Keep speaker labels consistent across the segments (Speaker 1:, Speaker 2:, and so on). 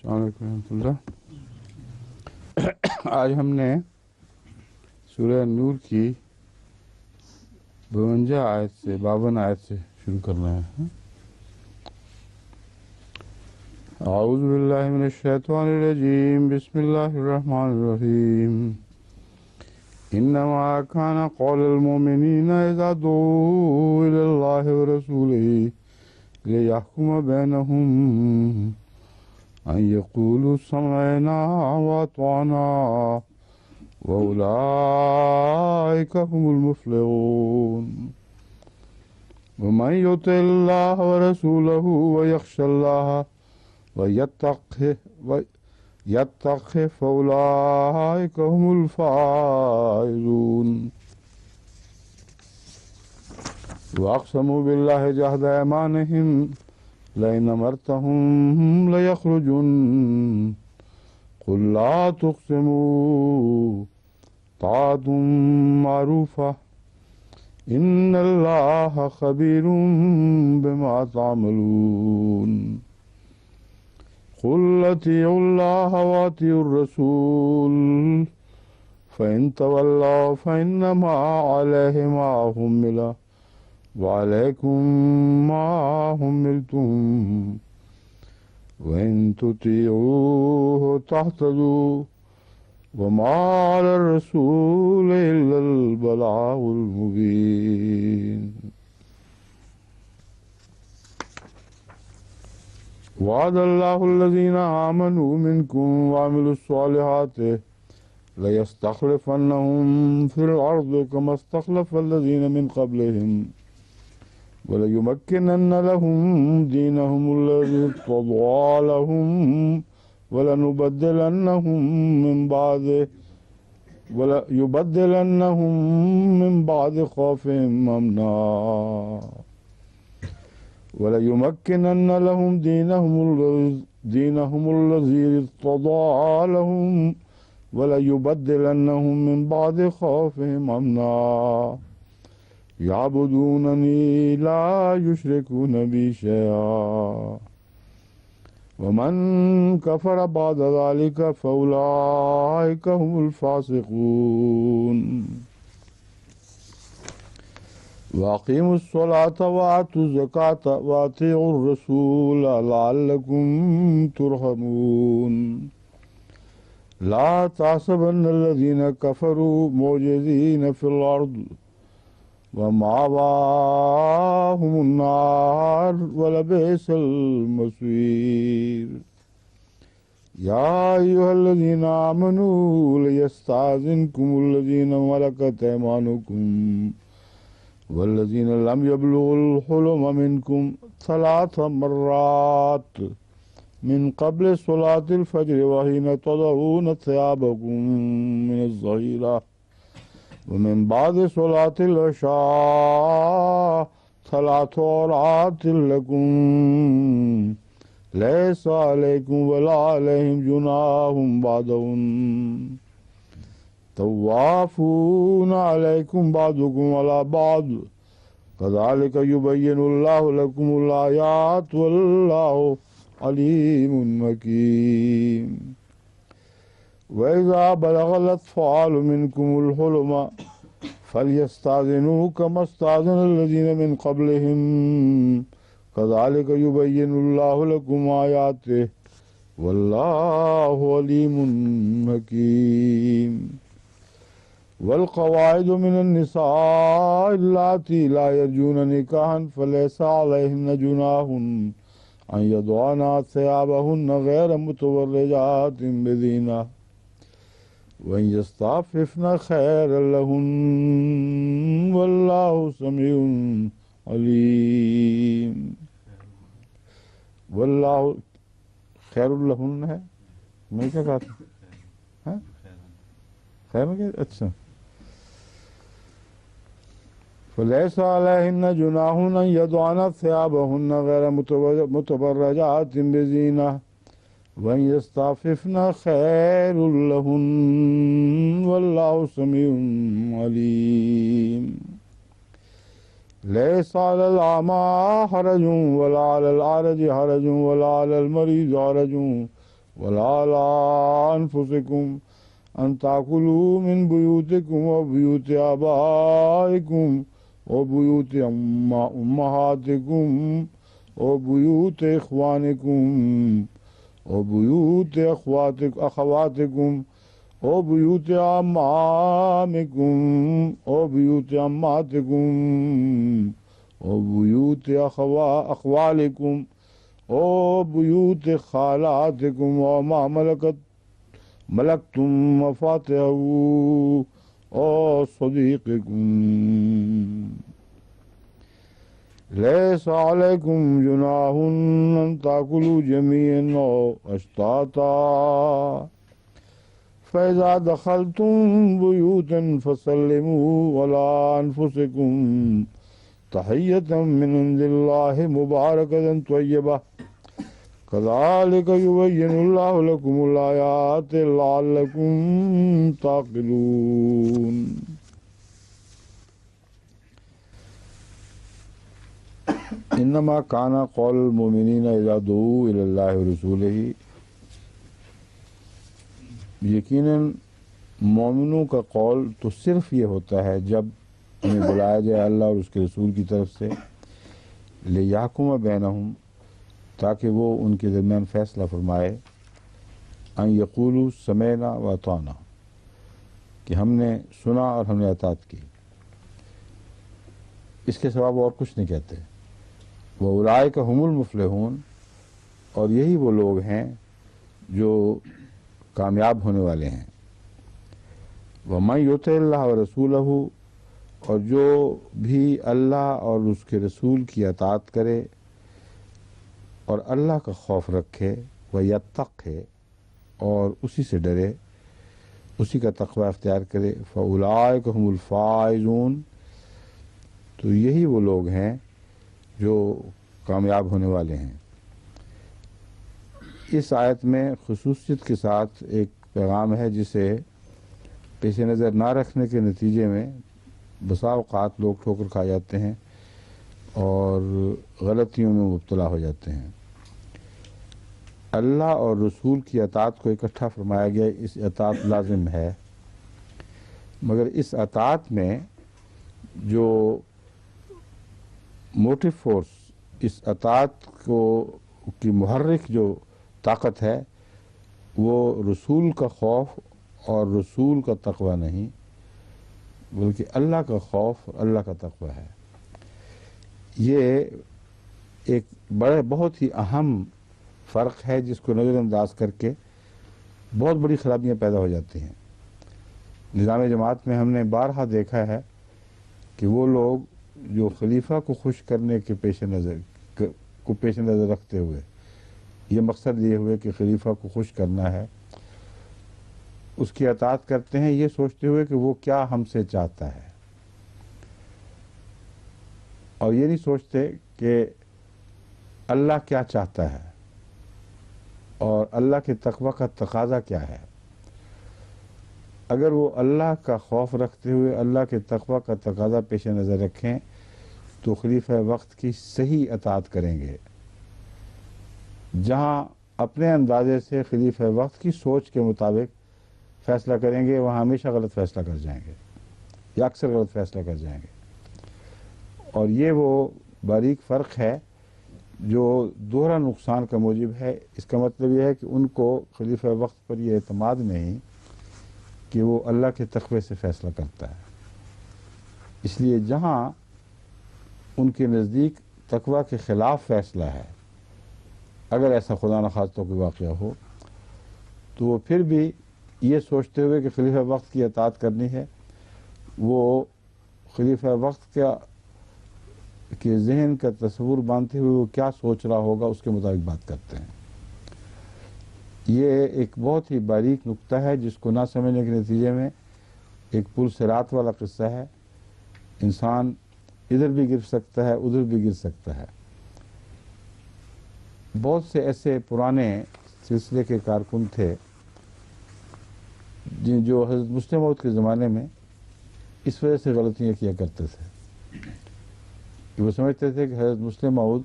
Speaker 1: السلام علیکم ورحمۃ اللہ۔ آج ہم نے سورہ نور کی 52 آیت سے 52 آیت سے شروع کرنا ہے۔ اعوذ باللہ من الشیطان الرجیم، بسم اللہ الرحمن الرحیم۔ انما كان قول المؤمنین اذا دعوا الى اللہ ورسولہ ليحكم بینہم ان يقولوا سمعنا واطعنا وأولئك هم المفلحون۔ ومن يطع الله ورسوله ويخشى الله ويتقه فأولئك هم الفائزون۔ وأقسموا بالله جهد أيمانهم لئن أمرتهم ليخرجن قل لا تقسموا طاعة معروفة إن الله خبير بما تعملون۔ قل أطيعوا الله وأطيعوا الرسول فإن تولوا فإنما عليه ما حمل وعليكم ما حملتم وإن تطيعوه تهتدوا وما على الرسول إلا البلاغ المبين۔ وعد الله الذين آمنوا منكم وعملوا الصالحات ليستخلفنهم في الأرض كما استخلف الذين من قبلهم وليمكنن لهم دينهم الذي ارتضى لهم وليبدلنهم من بعد خوفهم أمنا وليمكنن لهم دينهم الذي ارتضى لهم وليبدلنهم من بعد خوفهم أمنا يعبدونني لا يشركون بي شيئا ومن كفر بعد ذلك فأولئك هم الفاسقون۔ وأقيموا الصلاة وآتوا الزكاة وأطيعوا الرسول لعلكم ترحمون۔ لا تحسبن الذين كفروا معجزين في الأرض ومأواهم النار ولبئس المصير۔ يا أيها الذين آمنوا ليستأذنكم الذين ملكت أيمانكم والذين لم يبلغوا الحلم منكم 3 مرات من قبل صلاة الفجر وحين تضعون ثيابكم من الظهيرة ومن بعد صلاة العشاء 3 عورات لكم ليس عليكم ولا عليهم جناح بعدهن طوافون عليكم بعضكم على بعض كذلك يبين الله لكم الآيات والله عليم حكيم۔ وإذا بلغ الأطفال منكم الحلم فليستأذنوا كما استأذن الذين من قبلهم كذلك يبين الله لكم آياته والله عليم حكيم۔ والقواعد من النساء اللاتي لا يرجون نكاحا فليس عليهن جناح أن يضعن ثيابهن غير متبرجات بزينة وإن يستعففن خيرا لهن والله سميع عليم۔ والله خیر لہن ہے، میں کیا کہا تھا؟ خیر میں کیا؟ اچھا۔ فليس عليهن جناح أن يضعن ثيابهن غير متبرجات بزينة وإن يستعففن خير لهن والله سميع عليم۔ ليس على الأعمى حرج ولا على الأعرج حرج ولا على المريض حرج ولا على أنفسكم أن تأكلوا من بيوتكم وبيوت آبائكم وبيوت أمهاتكم وبيوت إخوانكم وبيوت أخواتكم وبيوت أعمامكم وبيوت أماتكم وبيوت أخوالكم وبيوت خالاتكم وما ملكتم مفاتحه وصديقكم. ليس عليكم جناح أن تأكلوا جميعا أو أشتاتا فإذا دخلتم بيوتا فسلموا على أنفسكم تحية من عند الله مباركة طيبة كذلك يبين الله لكم الآيات لعلكم تعقلون. انما كان قول المؤمنین اذا دعوا الى اللہ ورسولہ، یقیناً مومنوں کا قول تو صرف یہ ہوتا ہے جب انہیں بلایا جائے اللہ اور اس کے رسول کی طرف سے، لیحکم بینہم، تاکہ وہ ان کے درمیان فیصلہ فرمائے، ان یقولوا سمعنا واطعنا، کہ ہم نے سنا اور ہم نے اطاعت کی، اس کے سوا وہ اور کچھ نہیں کہتے۔ وَأُولَٰئِكَ هُمُ الْمُفْلِحُونَ، اور یہی وہ لوگ ہیں جو کامیاب ہونے والے ہیں۔ وَمَن يُطِعِ اللَّهَ وَرَسُولَهُ، اور جو بھی اللہ اور اس کے رسول کی اطاعت کرے اور اللہ کا خوف رکھے، وَيَتَّقِ، اور اسی سے ڈرے، اسی کا تقوی اختیار کرے، فَأُولَٰئِكَ هُمُ الْفَائِزُونَ، تو یہی وہ لوگ ہیں جو کامیاب ہونے والے ہیں۔ اس آیت میں خصوصیت کے ساتھ ایک پیغام ہے جسے پیش نظر نہ رکھنے کے نتیجے میں بسا اوقات لوگ ٹھوکر کھا جاتے ہیں اور غلطیوں میں مبتلا ہو جاتے ہیں۔ اللہ اور رسول کی اطاعت کو اکٹھا فرمایا گیا، اس اطاعت لازم ہے، مگر اس اطاعت میں جو موٹیو فورس، اس اطاعت کی محرک جو طاقت ہے، وہ رسول کا خوف اور رسول کا تقوی نہیں، بلکہ اللہ کا خوف اور اللہ کا تقوی ہے۔ یہ ایک بہت ہی اہم فرق ہے جس کو نظر انداز کر کے بہت بڑی خرابیاں پیدا ہو جاتی ہیں۔ نظام جماعت میں ہم نے بارہا دیکھا ہے کہ وہ لوگ جو خلیفہ کو خوش کرنے کے پیش نظر رکھتے ہوئے، یہ مقصد لیے ہوئے کہ خلیفہ کو خوش کرنا ہے، اس کی اطاعت کرتے ہیں یہ سوچتے ہوئے کہ وہ کیا ہم سے چاہتا ہے، اور یہ نہیں سوچتے کہ اللہ کیا چاہتا ہے اور اللہ کے تقوی کا تقاضا کیا ہے۔ اگر وہ اللہ کا خوف رکھتے ہوئے اللہ کے تقوی کا تقاضا پیش نظر رکھیں تو خلیفہ وقت کی صحیح اطاعت کریں گے۔ جہاں اپنے اندازے سے خلیفہ وقت کی سوچ کے مطابق فیصلہ کریں گے وہاں ہمیشہ غلط فیصلہ کر جائیں گے یا اکثر غلط فیصلہ کر جائیں گے، اور یہ وہ باریک فرق ہے جو دوہرا نقصان کا موجب ہے۔ اس کا مطلب یہ ہے کہ ان کو خلیفہ وقت پر یہ اعتماد نہیں کہ وہ اللہ کے تقوی سے فیصلہ کرتا ہے، اس لیے جہاں ان کے نزدیک تقوی کے خلاف فیصلہ ہے، اگر ایسا خدا نخواستہ کوئی واقعہ ہو، تو وہ پھر بھی یہ سوچتے ہوئے کہ خلیفہ وقت کی اطاعت کرنی ہے، وہ خلیفہ وقت کے ذہن کا تصور باندھتے ہوئے وہ کیا سوچ رہا ہوگا اس کے مطابق بات کرتے ہیں۔ یہ ایک بہت ہی باریک نقطہ ہے جس کو نہ سمجھنے کے نتیجے میں ایک پل صراط والا قصہ ہے، انسان ادھر بھی گر سکتا ہے ادھر بھی گر سکتا ہے۔ بہت سے ایسے پرانے سلسلے کے کارکن تھے جو حضرت مسلم موعود کے زمانے میں اس وجہ سے غلطیاں کیا کرتے تھے کہ وہ سمجھتے تھے کہ حضرت مسلم موعود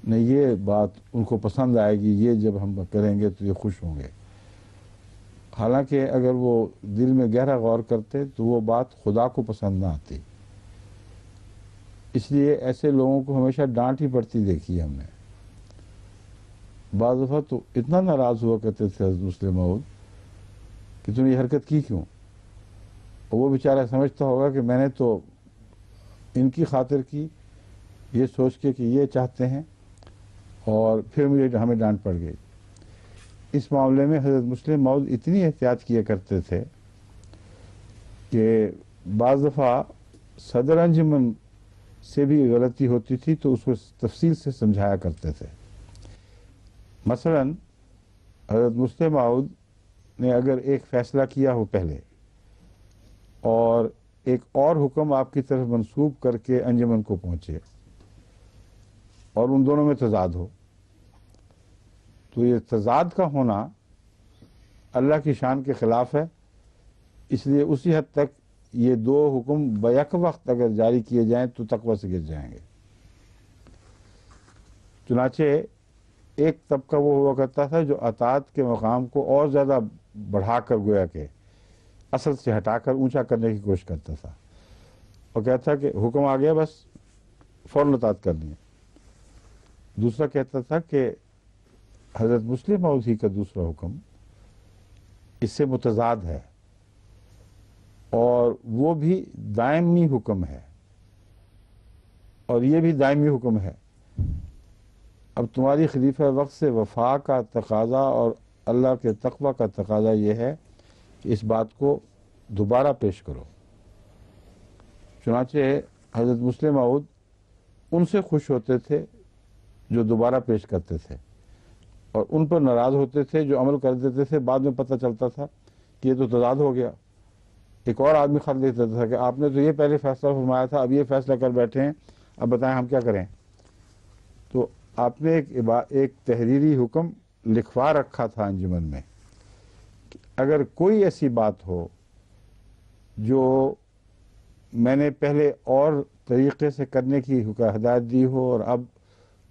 Speaker 1: نہیں یہ بات ان کو پسند آئے گی، یہ جب ہم کریں گے تو یہ خوش ہوں گے. حالانکہ اگر وہ دل میں گہرا غور کرتے تو وہ بات خدا کو پسند نہ آتی. اس لیے ایسے لوگوں کو ہمیشہ ڈانٹ ہی پڑتی دیکھی ہم نے. بعض دفعہ تو اتنا ناراض ہوا کرتے تھے حضرت مسلم موعود کہ تم نے یہ حرکت کی کیوں؟ اور وہ بیچارہ سمجھتا ہوگا کہ میں نے تو ان کی خاطر کی، یہ سوچ کے کہ یہ چاہتے ہیں، اور پھر مجھے ہمیں ڈانٹ پڑ گئی. اس معاملے میں حضرت مسلم موعود اتنی احتیاط کیا کرتے تھے کہ بعض دفعہ صدر انجمن سے بھی غلطی ہوتی تھی تو اس کو تفصیل سے سمجھایا کرتے تھے. مثلا حضرت مسلم موعود نے اگر ایک فیصلہ کیا ہو پہلے اور ایک اور حکم آپ کی طرف منسوب کر کے انجمن کو پہنچے اور ان دونوں میں تضاد ہو، تو یہ تضاد کا ہونا اللہ کی شان کے خلاف ہے. اس لیے اسی حد تک یہ دو حکم بیک وقت اگر جاری کیے جائیں تو تقوی سے گر جائیں گے. چنانچہ ایک طبقہ وہ ہوا کرتا تھا جو اطاعت کے مقام کو اور زیادہ بڑھا کر گویا کہ اصل سے ہٹا کر اونچا کرنے کی کوشش کرتا تھا اور کہتا کہ حکم آ گیا بس فوراً اطاعت کرنی ہے. دوسرا کہتا تھا کہ حضرت مسلم موعود ہی کا دوسرا حکم اس سے متضاد ہے اور وہ بھی دائمی حکم ہے اور یہ بھی دائمی حکم ہے. اب تمہاری خلیفہ وقت سے وفا کا تقاضا اور اللہ کے تقوی کا تقاضا یہ ہے کہ اس بات کو دوبارہ پیش کرو. چنانچہ حضرت مسلم موعود ان سے خوش ہوتے تھے جو دوبارہ پیش کرتے تھے اور ان پر ناراض ہوتے تھے جو عمل کر دیتے تھے. بعد میں پتہ چلتا تھا کہ یہ تو تضاد ہو گیا. ایک اور آدمی خط دیتا تھا کہ آپ نے تو یہ پہلے فیصلہ فرمایا تھا، اب یہ فیصلہ کر بیٹھے ہیں، اب بتائیں ہم کیا کریں. تو آپ نے ایک تحریری حکم لکھوا رکھا تھا انجمن میں کہ اگر کوئی ایسی بات ہو جو میں نے پہلے اور طریقے سے کرنے کی ہدایت دی ہو اور اب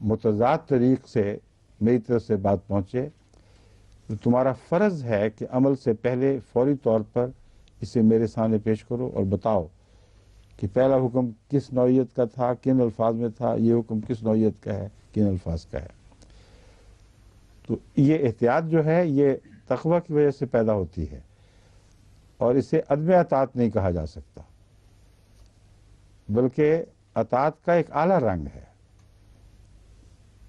Speaker 1: متضاد طریق سے میری طرف سے بات پہنچے، تو تمہارا فرض ہے کہ عمل سے پہلے فوری طور پر اسے میرے سامنے پیش کرو اور بتاؤ کہ پہلا حکم کس نوعیت کا تھا، کن الفاظ میں تھا، یہ حکم کس نوعیت کا ہے، کن الفاظ کا ہے. تو یہ احتیاط جو ہے یہ تقوی کی وجہ سے پیدا ہوتی ہے اور اسے عدم اطاعت نہیں کہا جا سکتا، بلکہ اطاعت کا ایک اعلیٰ رنگ ہے.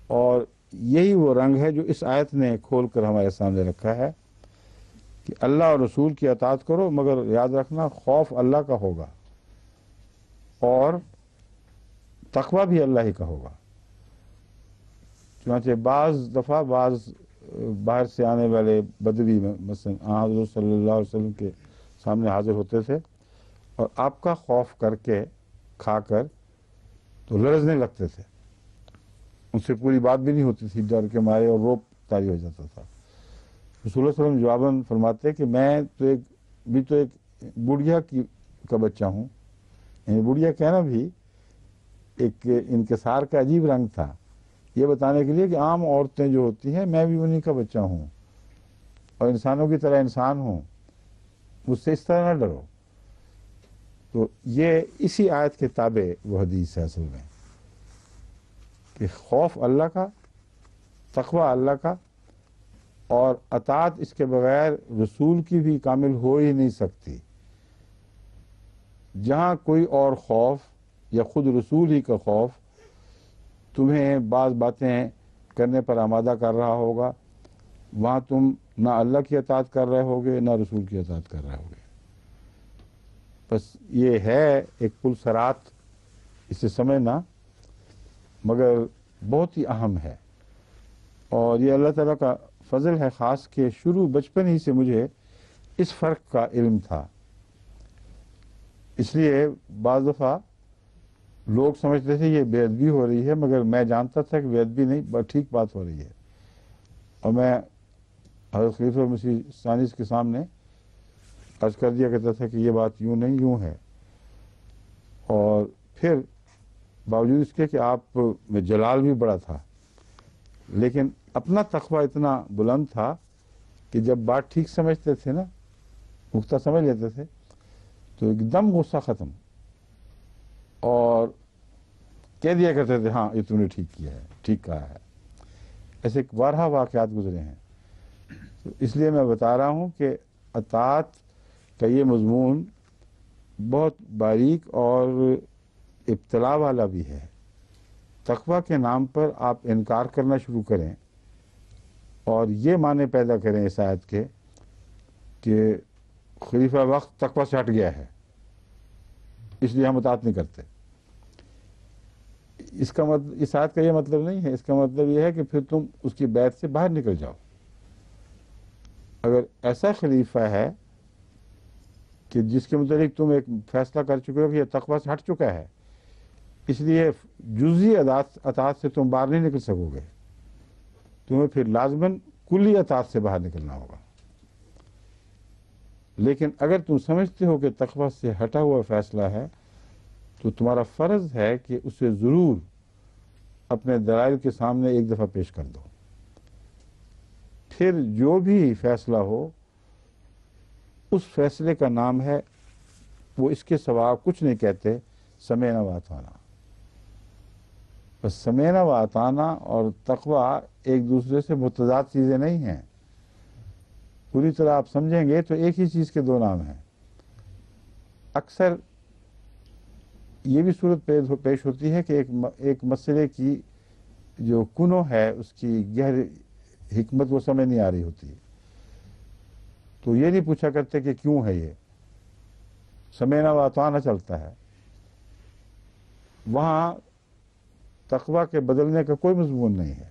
Speaker 1: اور یہی وہ رنگ ہے جو اس آیت نے کھول کر ہمارے سامنے رکھا ہے کہ اللہ اور رسول کی اطاعت کرو، مگر یاد رکھنا خوف اللہ کا ہوگا اور تقوی بھی اللہ ہی کا ہوگا. چنانچہ بعض دفعہ بعض باہر سے آنے والے بدوی مثلا حضرت صلی اللہ علیہ وسلم کے سامنے حاضر ہوتے تھے اور آپ کا خوف کر کے کھا کر تو لرزنے لگتے تھے. ان سے پوری بات بھی نہیں ہوتی تھی، ڈر کے مارے، اور روپ طاری ہو جاتا تھا. رسول اللہ صلی اللہ علیہ وسلم جواباً فرماتے کہ میں تو ایک بڑھیا کا بچہ ہوں. یعنی بڑھیا کہنا بھی ایک انکسار کا عجیب رنگ تھا، یہ بتانے کے لیے کہ عام عورتیں جو ہوتی ہیں میں بھی انہی کا بچہ ہوں اور انسانوں کی طرح انسان ہوں، مجھ سے اس طرح نہ ڈرو. تو یہ اسی آیت کے تابع وہ حدیث ہے اصل میں کہ خوف اللہ کا، تقوی اللہ کا، اور اطاعت اس کے بغیر رسول کی بھی کامل ہو ہی نہیں سکتی. جہاں کوئی اور خوف یا خود رسول ہی کا خوف تمہیں بعض باتیں کرنے پر آمادہ کر رہا ہوگا، وہاں تم نہ اللہ کی اطاعت کر رہے ہوگے نہ رسول کی اطاعت کر رہے ہوگے. بس یہ ہے ایک پل صراط، اسے سمجھنا مگر بہت ہی اہم ہے. اور یہ اللہ تعالیٰ کا فضل ہے خاص کہ شروع بچپن ہی سے مجھے اس فرق کا علم تھا. اس لیے بعض دفعہ لوگ سمجھتے تھے یہ بے ادبی ہو رہی ہے، مگر میں جانتا تھا کہ بے ادبی نہیں، بس ٹھیک بات ہو رہی ہے. اور میں حضرت خلیفہ مسیح ثانی کے سامنے عرض کر دیا کرتا تھا کہ یہ بات یوں نہیں یوں ہے. اور پھر باوجود اس کے کہ آپ میں جلال بھی بڑا تھا لیکن اپنا تقوی اتنا بلند تھا کہ جب بات ٹھیک سمجھتے تھے نا، پختہ سمجھ لیتے تھے، تو ایک دم غصہ ختم، اور کہہ دیا کرتے تھے ہاں یہ تم نے ٹھیک کیا ہے، ٹھیک کہا ہے۔ ایسے بارہا واقعات گزرے ہیں۔ تو اس لیے میں بتا رہا ہوں کہ اطاعت کا یہ مضمون بہت باریک اور ابتلا والا بھی ہے۔ تقوی کے نام پر آپ انکار کرنا شروع کریں اور یہ معنی پیدا کریں اس آیت کے کہ خلیفہ وقت تقوی سے ہٹ گیا ہے، اس لیے ہم اطاعت نہیں کرتے، اس کا مطلب، اس آیت کا یہ مطلب نہیں ہے۔ اس کا مطلب یہ ہے کہ پھر تم اس کی بیعت سے باہر نکل جاؤ۔ اگر ایسا خلیفہ ہے کہ جس کے متعلق تم ایک فیصلہ کر چکے ہو کہ یہ تقوی سے ہٹ چکا ہے، اس لیے جزئی اطاعت سے تم باہر نہیں نکل سکو گے، تمہیں پھر لازماً کلی اطاعت سے باہر نکلنا ہوگا۔ لیکن اگر تم سمجھتے ہو کہ تقوی سے ہٹا ہوا فیصلہ ہے، تو تمہارا فرض ہے کہ اسے ضرور اپنے دلائل کے سامنے ایک دفعہ پیش کر دو۔ پھر جو بھی فیصلہ ہو، اس فیصلے کا نام ہے، وہ اس کے سوا کچھ نہیں کہتے، سمعنا و اطعنا۔ بس سمعنا و اطعنا اور تقوی ایک دوسرے سے متضاد چیزیں نہیں ہیں۔ پوری طرح آپ سمجھیں گے تو ایک ہی چیز کے دو نام ہیں۔ اکثر یہ بھی صورت پیش ہوتی ہے کہ ایک مسئلے کی جو کنو ہے، اس کی گہری حکمت وہ سمجھ نہیں آ رہی ہوتی، تو یہ نہیں پوچھا کرتے کہ کیوں ہے، یہ سمعنا و اطعنا چلتا ہے۔ وہاں تقوی کے بدلنے کا کوئی مضمون نہیں ہے،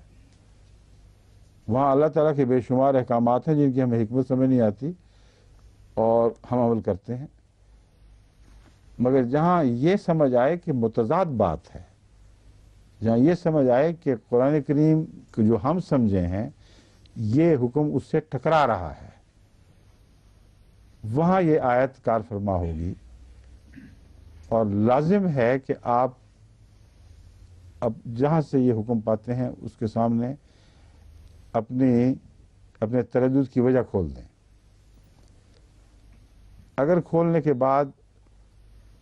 Speaker 1: وہاں اللہ تعالیٰ کے بے شمار احکامات ہیں جن کی ہمیں حکمت سمجھ نہیں آتی اور ہم عمل کرتے ہیں۔ مگر جہاں یہ سمجھ آئے کہ متضاد بات ہے، جہاں یہ سمجھ آئے کہ قرآن کریم کو جو ہم سمجھے ہیں یہ حکم اس سے ٹکرا رہا ہے، وہاں یہ آیت کار فرما ہوگی، اور لازم ہے کہ آپ اب جہاں سے یہ حکم پاتے ہیں اس کے سامنے اپنے تردد کی وجہ کھول دیں۔ اگر کھولنے کے بعد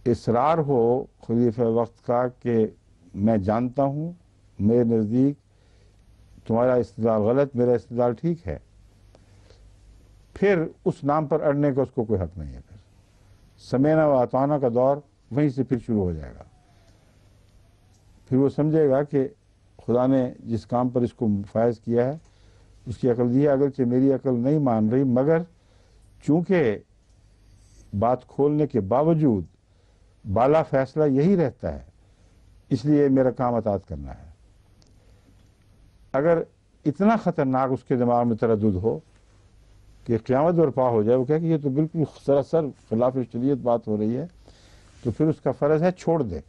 Speaker 1: اصرار ہو خلیفہ وقت کا کہ میں جانتا ہوں میرے نزدیک تمہارا استدلال غلط، میرا استدلال ٹھیک ہے، پھر اس نام پر اڑنے کا اس کو کوئی حق نہیں ہے۔ پھر سمعنا و اطعنا کا دور وہیں سے پھر شروع ہو جائے گا۔ پھر وہ سمجھے گا کہ خدا نے جس کام پر اس کو فائز کیا ہے اس کی عقل دی ہے، اگرچہ میری عقل نہیں مان رہی، مگر چونکہ بات کھولنے کے باوجود بالا فیصلہ یہی رہتا ہے، اس لیے میرا کام اطاعت کرنا ہے۔ اگر اتنا خطرناک اس کے دماغ میں تردد ہو کہ قیامت برپا ہو جائے، وہ کہے کہ یہ تو بالکل سراسر خلاف شریعت بات ہو رہی ہے، تو پھر اس کا فرض ہے چھوڑ دے،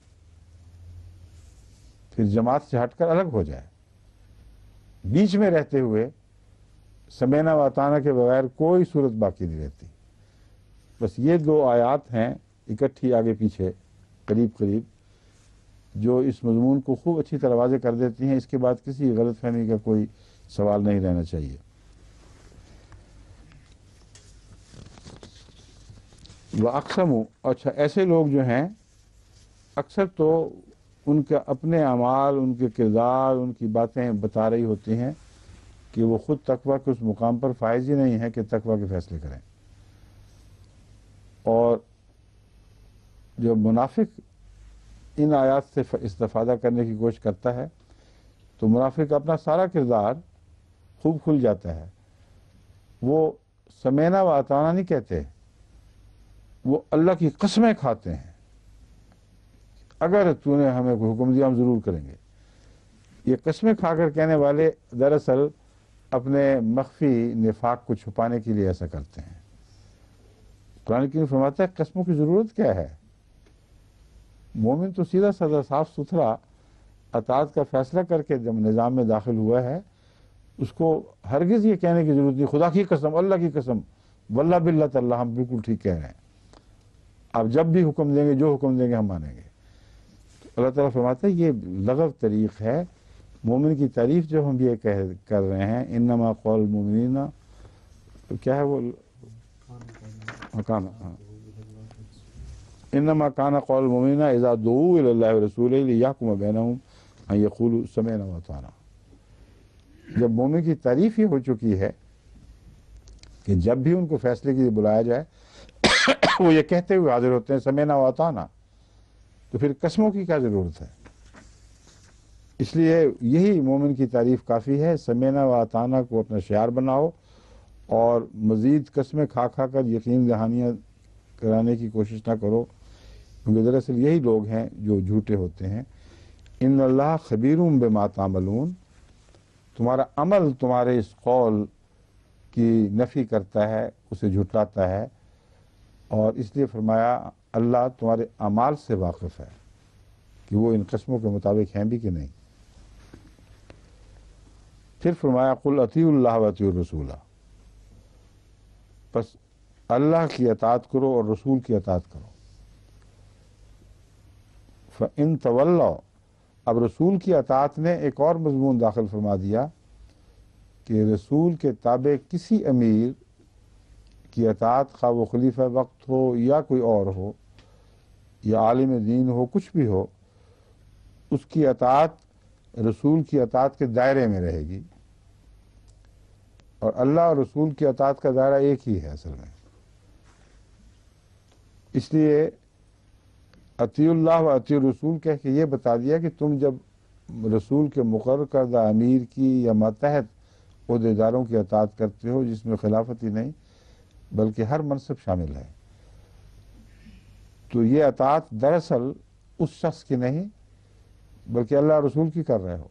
Speaker 1: پھر جماعت سے ہٹ کر الگ ہو جائے۔ بیچ میں رہتے ہوئے سمعنا و اطعنا کے بغیر کوئی صورت باقی نہیں رہتی۔ بس یہ دو آیات ہیں اکٹھی آگے پیچھے قریب قریب، جو اس مضمون کو خوب اچھی طرح واضح کر دیتی ہیں۔ اس کے بعد کسی غلط فہمی کا کوئی سوال نہیں رہنا چاہیے۔ وَأَقْسَمُوا، اچھا ایسے لوگ جو ہیں اکثر تو ان کا اپنے اعمال، ان کے کردار، ان کی باتیں بتا رہی ہوتی ہیں کہ وہ خود تقوی کے اس مقام پر فائز ہی نہیں ہے کہ تقوی کے فیصلے کریں۔ اور جو منافق ان آیات سے استفادہ کرنے کی کوشش کرتا ہے تو منافق اپنا سارا کردار خوب کھل جاتا ہے۔ وہ سمعنا و اطعنا نہیں کہتے، وہ اللہ کی قسمیں کھاتے ہیں، اگر تو نے ہمیں کوئی حکم دیا ہم ضرور کریں گے۔ یہ قسمیں کھا کر کہنے والے دراصل اپنے مخفی نفاق کو چھپانے کے لیے ایسا کرتے ہیں۔ قرآن کریم فرماتا ہے قسموں کی ضرورت کیا ہے؟ مومن تو سیدھا سادہ صاف ستھرا اطاعت کا فیصلہ کر کے جب نظام میں داخل ہوا ہے، اس کو ہرگز یہ کہنے کی ضرورت نہیں خدا کی قسم، اللہ کی قسم، واللہ باللہ تعالیٰ ہم بالکل ٹھیک کہہ رہے ہیں، آپ جب بھی حکم دیں گے، جو حکم دیں گے ہم مانیں گے۔ تو اللہ تعالیٰ فرماتا ہے یہ لغو طریق ہے مومن کی تعریف جو ہم یہ کر رہے ہیں، انما قول المؤمنین، کیا ہے وہ مکان، انما کان قول المؤمنین اذا دعوا الی اللہ ورسولہ لیحکم بینہم ان یقولوا سمعنا واطعنا۔ جب مومن کی تعریف یہ ہو چکی ہے کہ جب بھی ان کو فیصلے کے لیے بلایا جائے وہ یہ کہتے ہوئے حاضر ہوتے ہیں سمعنا واطعنا، تو پھر قسموں کی کیا ضرورت ہے؟ اس لیے یہی مومن کی تعریف کافی ہے، سمعنا واطعنا کو اپنا شعار بناؤ اور مزید قسمیں کھا کر یقین دہانیاں کرانے کی کوشش نہ کرو، کیونکہ دراصل یہی لوگ ہیں جو جھوٹے ہوتے ہیں۔ ان اللہ خبیر بما تعملون، تمہارا عمل تمہارے اس قول کی نفی کرتا ہے، اسے جھٹلاتا ہے، اور اس لیے فرمایا اللہ تمہارے اعمال سے واقف ہے کہ وہ ان قسموں کے مطابق ہیں بھی کہ نہیں۔ پھر فرمایا قل اطیعوا اللہ واطیعوا الرسول، بس اللہ کی اطاعت کرو اور رسول کی اطاعت کرو۔ فَإِن تَوَلَّوْا، اب رسول کی اطاعت نے ایک اور مضمون داخل فرما دیا کہ رسول کے تابع کسی امیر کی اطاعت، خواہ وہ خلیفہ وقت ہو یا کوئی اور ہو یا عالم دین ہو، کچھ بھی ہو، اس کی اطاعت رسول کی اطاعت کے دائرے میں رہے گی، اور اللہ اور رسول کی اطاعت کا دائرہ ایک ہی ہے اصل میں۔ اس لیے اطیع اللہ و اطیع الرسول کہہ کے یہ بتا دیا کہ تم جب رسول کے مقرر کردہ امیر کی یا ماتحت عہدیداروں کی اطاعت کرتے ہو، جس میں خلافت ہی نہیں بلکہ ہر منصب شامل ہے، تو یہ اطاعت دراصل اس شخص کی نہیں بلکہ اللہ رسول کی کر رہے ہو،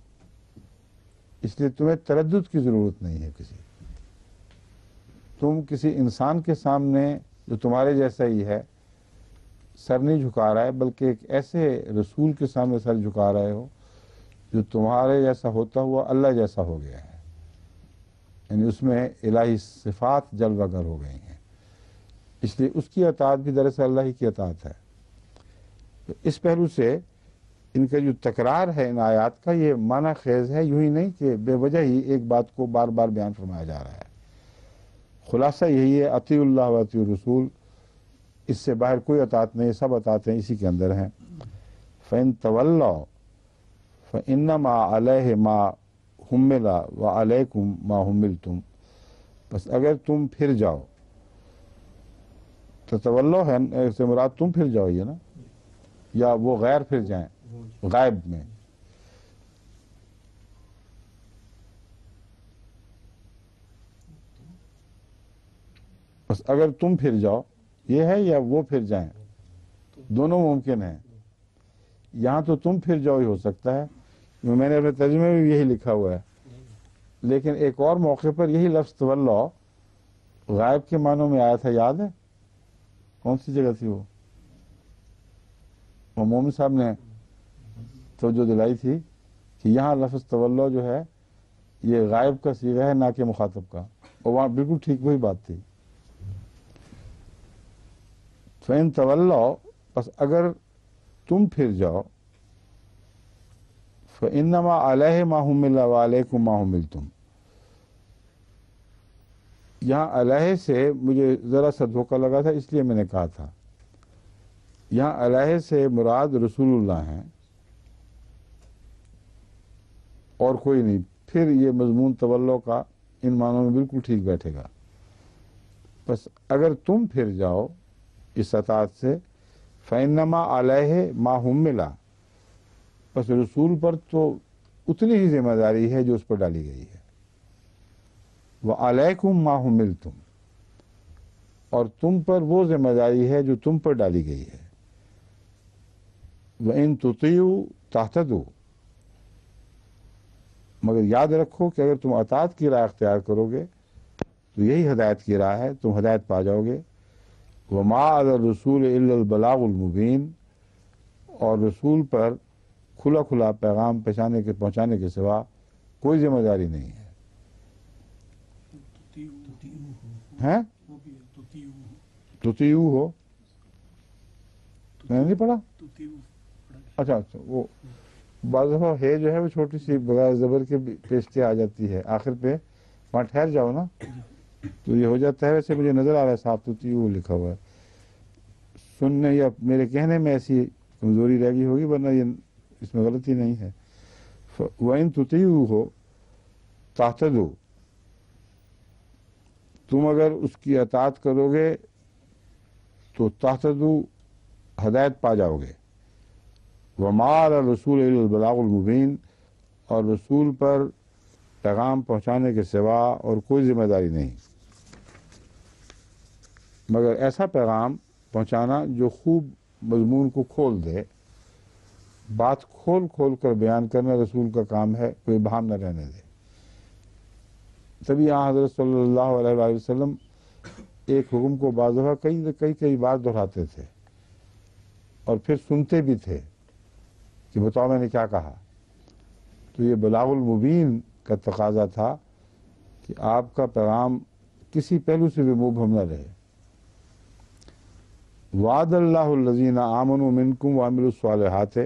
Speaker 1: اس لیے تمہیں تردد کی ضرورت نہیں ہے تم کسی انسان کے سامنے جو تمہارے جیسا ہی ہے سر نہیں جھکا رہا ہے، بلکہ ایک ایسے رسول کے سامنے سر جھکا رہے ہو جو تمہارے جیسا ہوتا ہوا اللہ جیسا ہو گیا ہے، یعنی اس میں الہی صفات جلوہ گر ہو گئی ہیں، اس لیے اس کی اطاعت بھی دراصل اللہ ہی کی اطاعت ہے۔ تو اس پہلو سے ان کا جو تکرار ہے ان آیات کا، یہ معنی خیز ہے، یوں ہی نہیں کہ بے وجہ ہی ایک بات کو بار بار بیان فرمایا جا رہا ہے۔ خلاصہ یہی ہے اطیع اللہ و اطیع الرسول، اس سے باہر کوئی اطاعت نہیں، سب اطاعتیں اسی کے اندر ہیں۔ فَإِن تَوَلَّوْا فَإِنَّمَا عَلَيْهِ مَا حُمِّلَ وَعَلَيْكُمْ مَا حُمِّلْتُمْ، بس اگر تم پھر جاؤ، تو تولو ہے اس سے مراد تم پھر جاؤ یہ نا، یا وہ غیر پھر جائیں غائب میں، بس اگر تم پھر جاؤ یہ ہے یا وہ پھر جائیں، دونوں ممکن ہیں۔ یہاں تو تم پھر جاؤ ہی ہو سکتا ہے، میں نے اپنے ترجمے میں بھی یہی لکھا ہوا ہے، لیکن ایک اور موقع پر یہی لفظ تولو غائب کے معنوں میں آیا تھا، یاد ہے؟ کون سی جگہ تھی وہ مومن صاحب نے توجہ دلائی تھی کہ یہاں لفظ تولو جو ہے یہ غائب کا صیغہ ہے نہ کہ مخاطب کا، اور وہاں بالکل ٹھیک وہی بات تھی۔ فَإِن تَوَلَّوْا، بس اگر تم پھر جاؤ، فَإِنَّمَا عَلَيْهِ مَا حُمِّلَ وَعَلَيْكُمْ مَا حُمِّلْتُمْ، یہاں علیہ سے مجھے ذرا سا دھوکہ لگا تھا، اس لیے میں نے کہا تھا یہاں علیہ سے مراد رسول اللہ ہیں اور کوئی نہیں، پھر یہ مضمون تولو کا ان معنوں میں بالکل ٹھیک بیٹھے گا۔ بس اگر تم پھر جاؤ اس اطاعت سے، فَإِنَّمَا عَلَيْهِ مَا حُمِّلَ، بس رسول پر تو اتنی ہی ذمہ داری ہے جو اس پر ڈالی گئی ہے، وَعَلَيْكُمْ مَا حُمِّلْتُمْ، اور تم پر وہ ذمہ داری ہے جو تم پر ڈالی گئی ہے، وَإِن تُطِيعُوا تَهْتَدُوا، مگر یاد رکھو کہ اگر تم اطاعت کی راہ اختیار کرو گے تو یہی ہدایت کی راہ ہے، تم ہدایت پا جاؤ گے۔ وَمَا عَلَى الرَّسُولِ إِلَّا الْبَلَاغُ الْمُبِينُ، اور رسول پر کھلا کھلا پیغام پہنچانے کے سوا کوئی ذمہ داری نہیں ہے۔ ہیں تُطِیعُوہ ہو، میں نے نہیں پڑھا، اچھا وہ بعض دفعہ ہے جو ہے وہ چھوٹی سی بغیر زبر کے پیشتے آ جاتی ہے، آخر پہ وہاں ٹھہر جاؤ نا تو یہ ہو جاتا ہے. ویسے مجھے نظر آ رہا ہے صاف تو وہ لکھا ہوا ہے. سننے یا میرے کہنے میں ایسی کمزوری رہ گئی ہوگی، ورنہ یہ اس میں غلطی نہیں ہے. وَإِن تُطِيعُوهُ تَهْتَدُوا، تم اگر اس کی اطاعت کرو گے تو تَهْتَدُوا ہدایت پا جاؤ گے. وَمَا عَلَى الرَّسُولِ إِلَّا الْبَلَاغُ الْمُبِينُ، اور رسول پر پیغام پہنچانے کے سوا اور کوئی ذمہ داری نہیں، مگر ایسا پیغام پہنچانا جو خوب مضمون کو کھول دے. بات کھول کھول کر بیان کرنا رسول کا کام ہے، کوئی ابہام نہ رہنے دے. تبھی یہاں حضرت صلی اللہ علیہ وآلہ وسلم ایک حکم کو بعض دفعہ کئی بار دہراتے تھے اور پھر سنتے بھی تھے کہ بتاؤ میں نے کیا کہا. تو یہ بلاغ المبین کا تقاضا تھا کہ آپ کا پیغام کسی پہلو سے بھی مبہم نہ رہے. وعد اللہ الذین آمنوا منکم وعملوا الصالحات.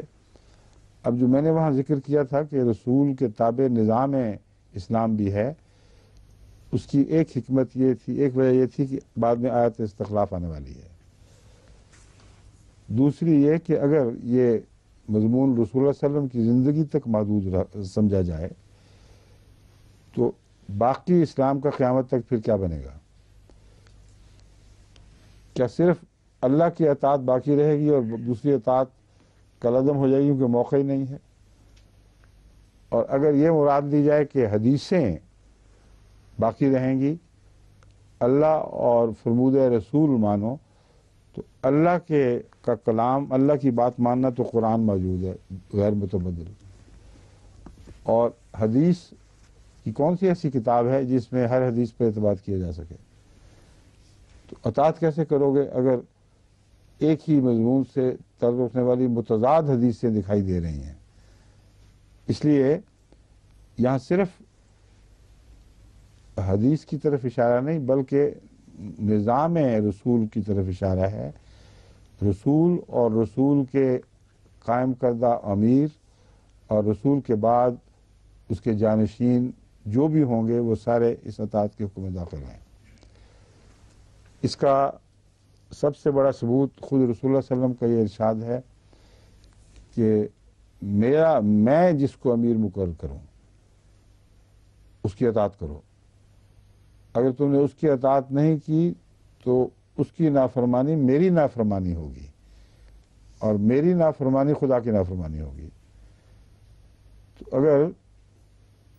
Speaker 1: اب جو میں نے وہاں ذکر کیا تھا کہ رسول کے تابع نظام اسلام بھی ہے، اس کی ایک حکمت یہ تھی، ایک وجہ یہ تھی کہ بعد میں آیت استخلاف آنے والی ہے. دوسری یہ کہ اگر یہ مضمون رسول اللہ صلی اللہ علیہ وسلم کی زندگی تک محدود سمجھا جائے تو باقی اسلام کا قیامت تک پھر کیا بنے گا؟ کیا صرف اللہ کی اطاعت باقی رہے گی اور دوسری اطاعت کالعدم ہو جائے گی کیونکہ موقع ہی نہیں ہے؟ اور اگر یہ مراد لی جائے کہ حدیثیں باقی رہیں گی، اللہ اور فرمود رسول مانو، تو اللہ کا کلام، اللہ کی بات ماننا تو قرآن موجود ہے غیر متبدل. اور حدیث کی کون سی ایسی کتاب ہے جس میں ہر حدیث پر اعتماد کیا جا سکے؟ تو اطاعت کیسے کرو گے اگر ایک ہی مضمون سے تعلق رکھنے والی متضاد حدیثیں دکھائی دے رہی ہیں؟ اس لیے یہاں صرف حدیث کی طرف اشارہ نہیں بلکہ نظام رسول کی طرف اشارہ ہے. رسول اور رسول کے قائم کردہ امیر اور رسول کے بعد اس کے جانشین جو بھی ہوں گے وہ سارے اس اطاعت کے حکم میں داخل ہیں. اس کا سب سے بڑا ثبوت خود رسول اللہ صلی اللہ علیہ وسلم کا یہ ارشاد ہے کہ میں جس کو امیر مقرر کروں اس کی اطاعت کرو. اگر تم نے اس کی اطاعت نہیں کی تو اس کی نافرمانی میری نافرمانی ہوگی اور میری نافرمانی خدا کی نافرمانی ہوگی. تو اگر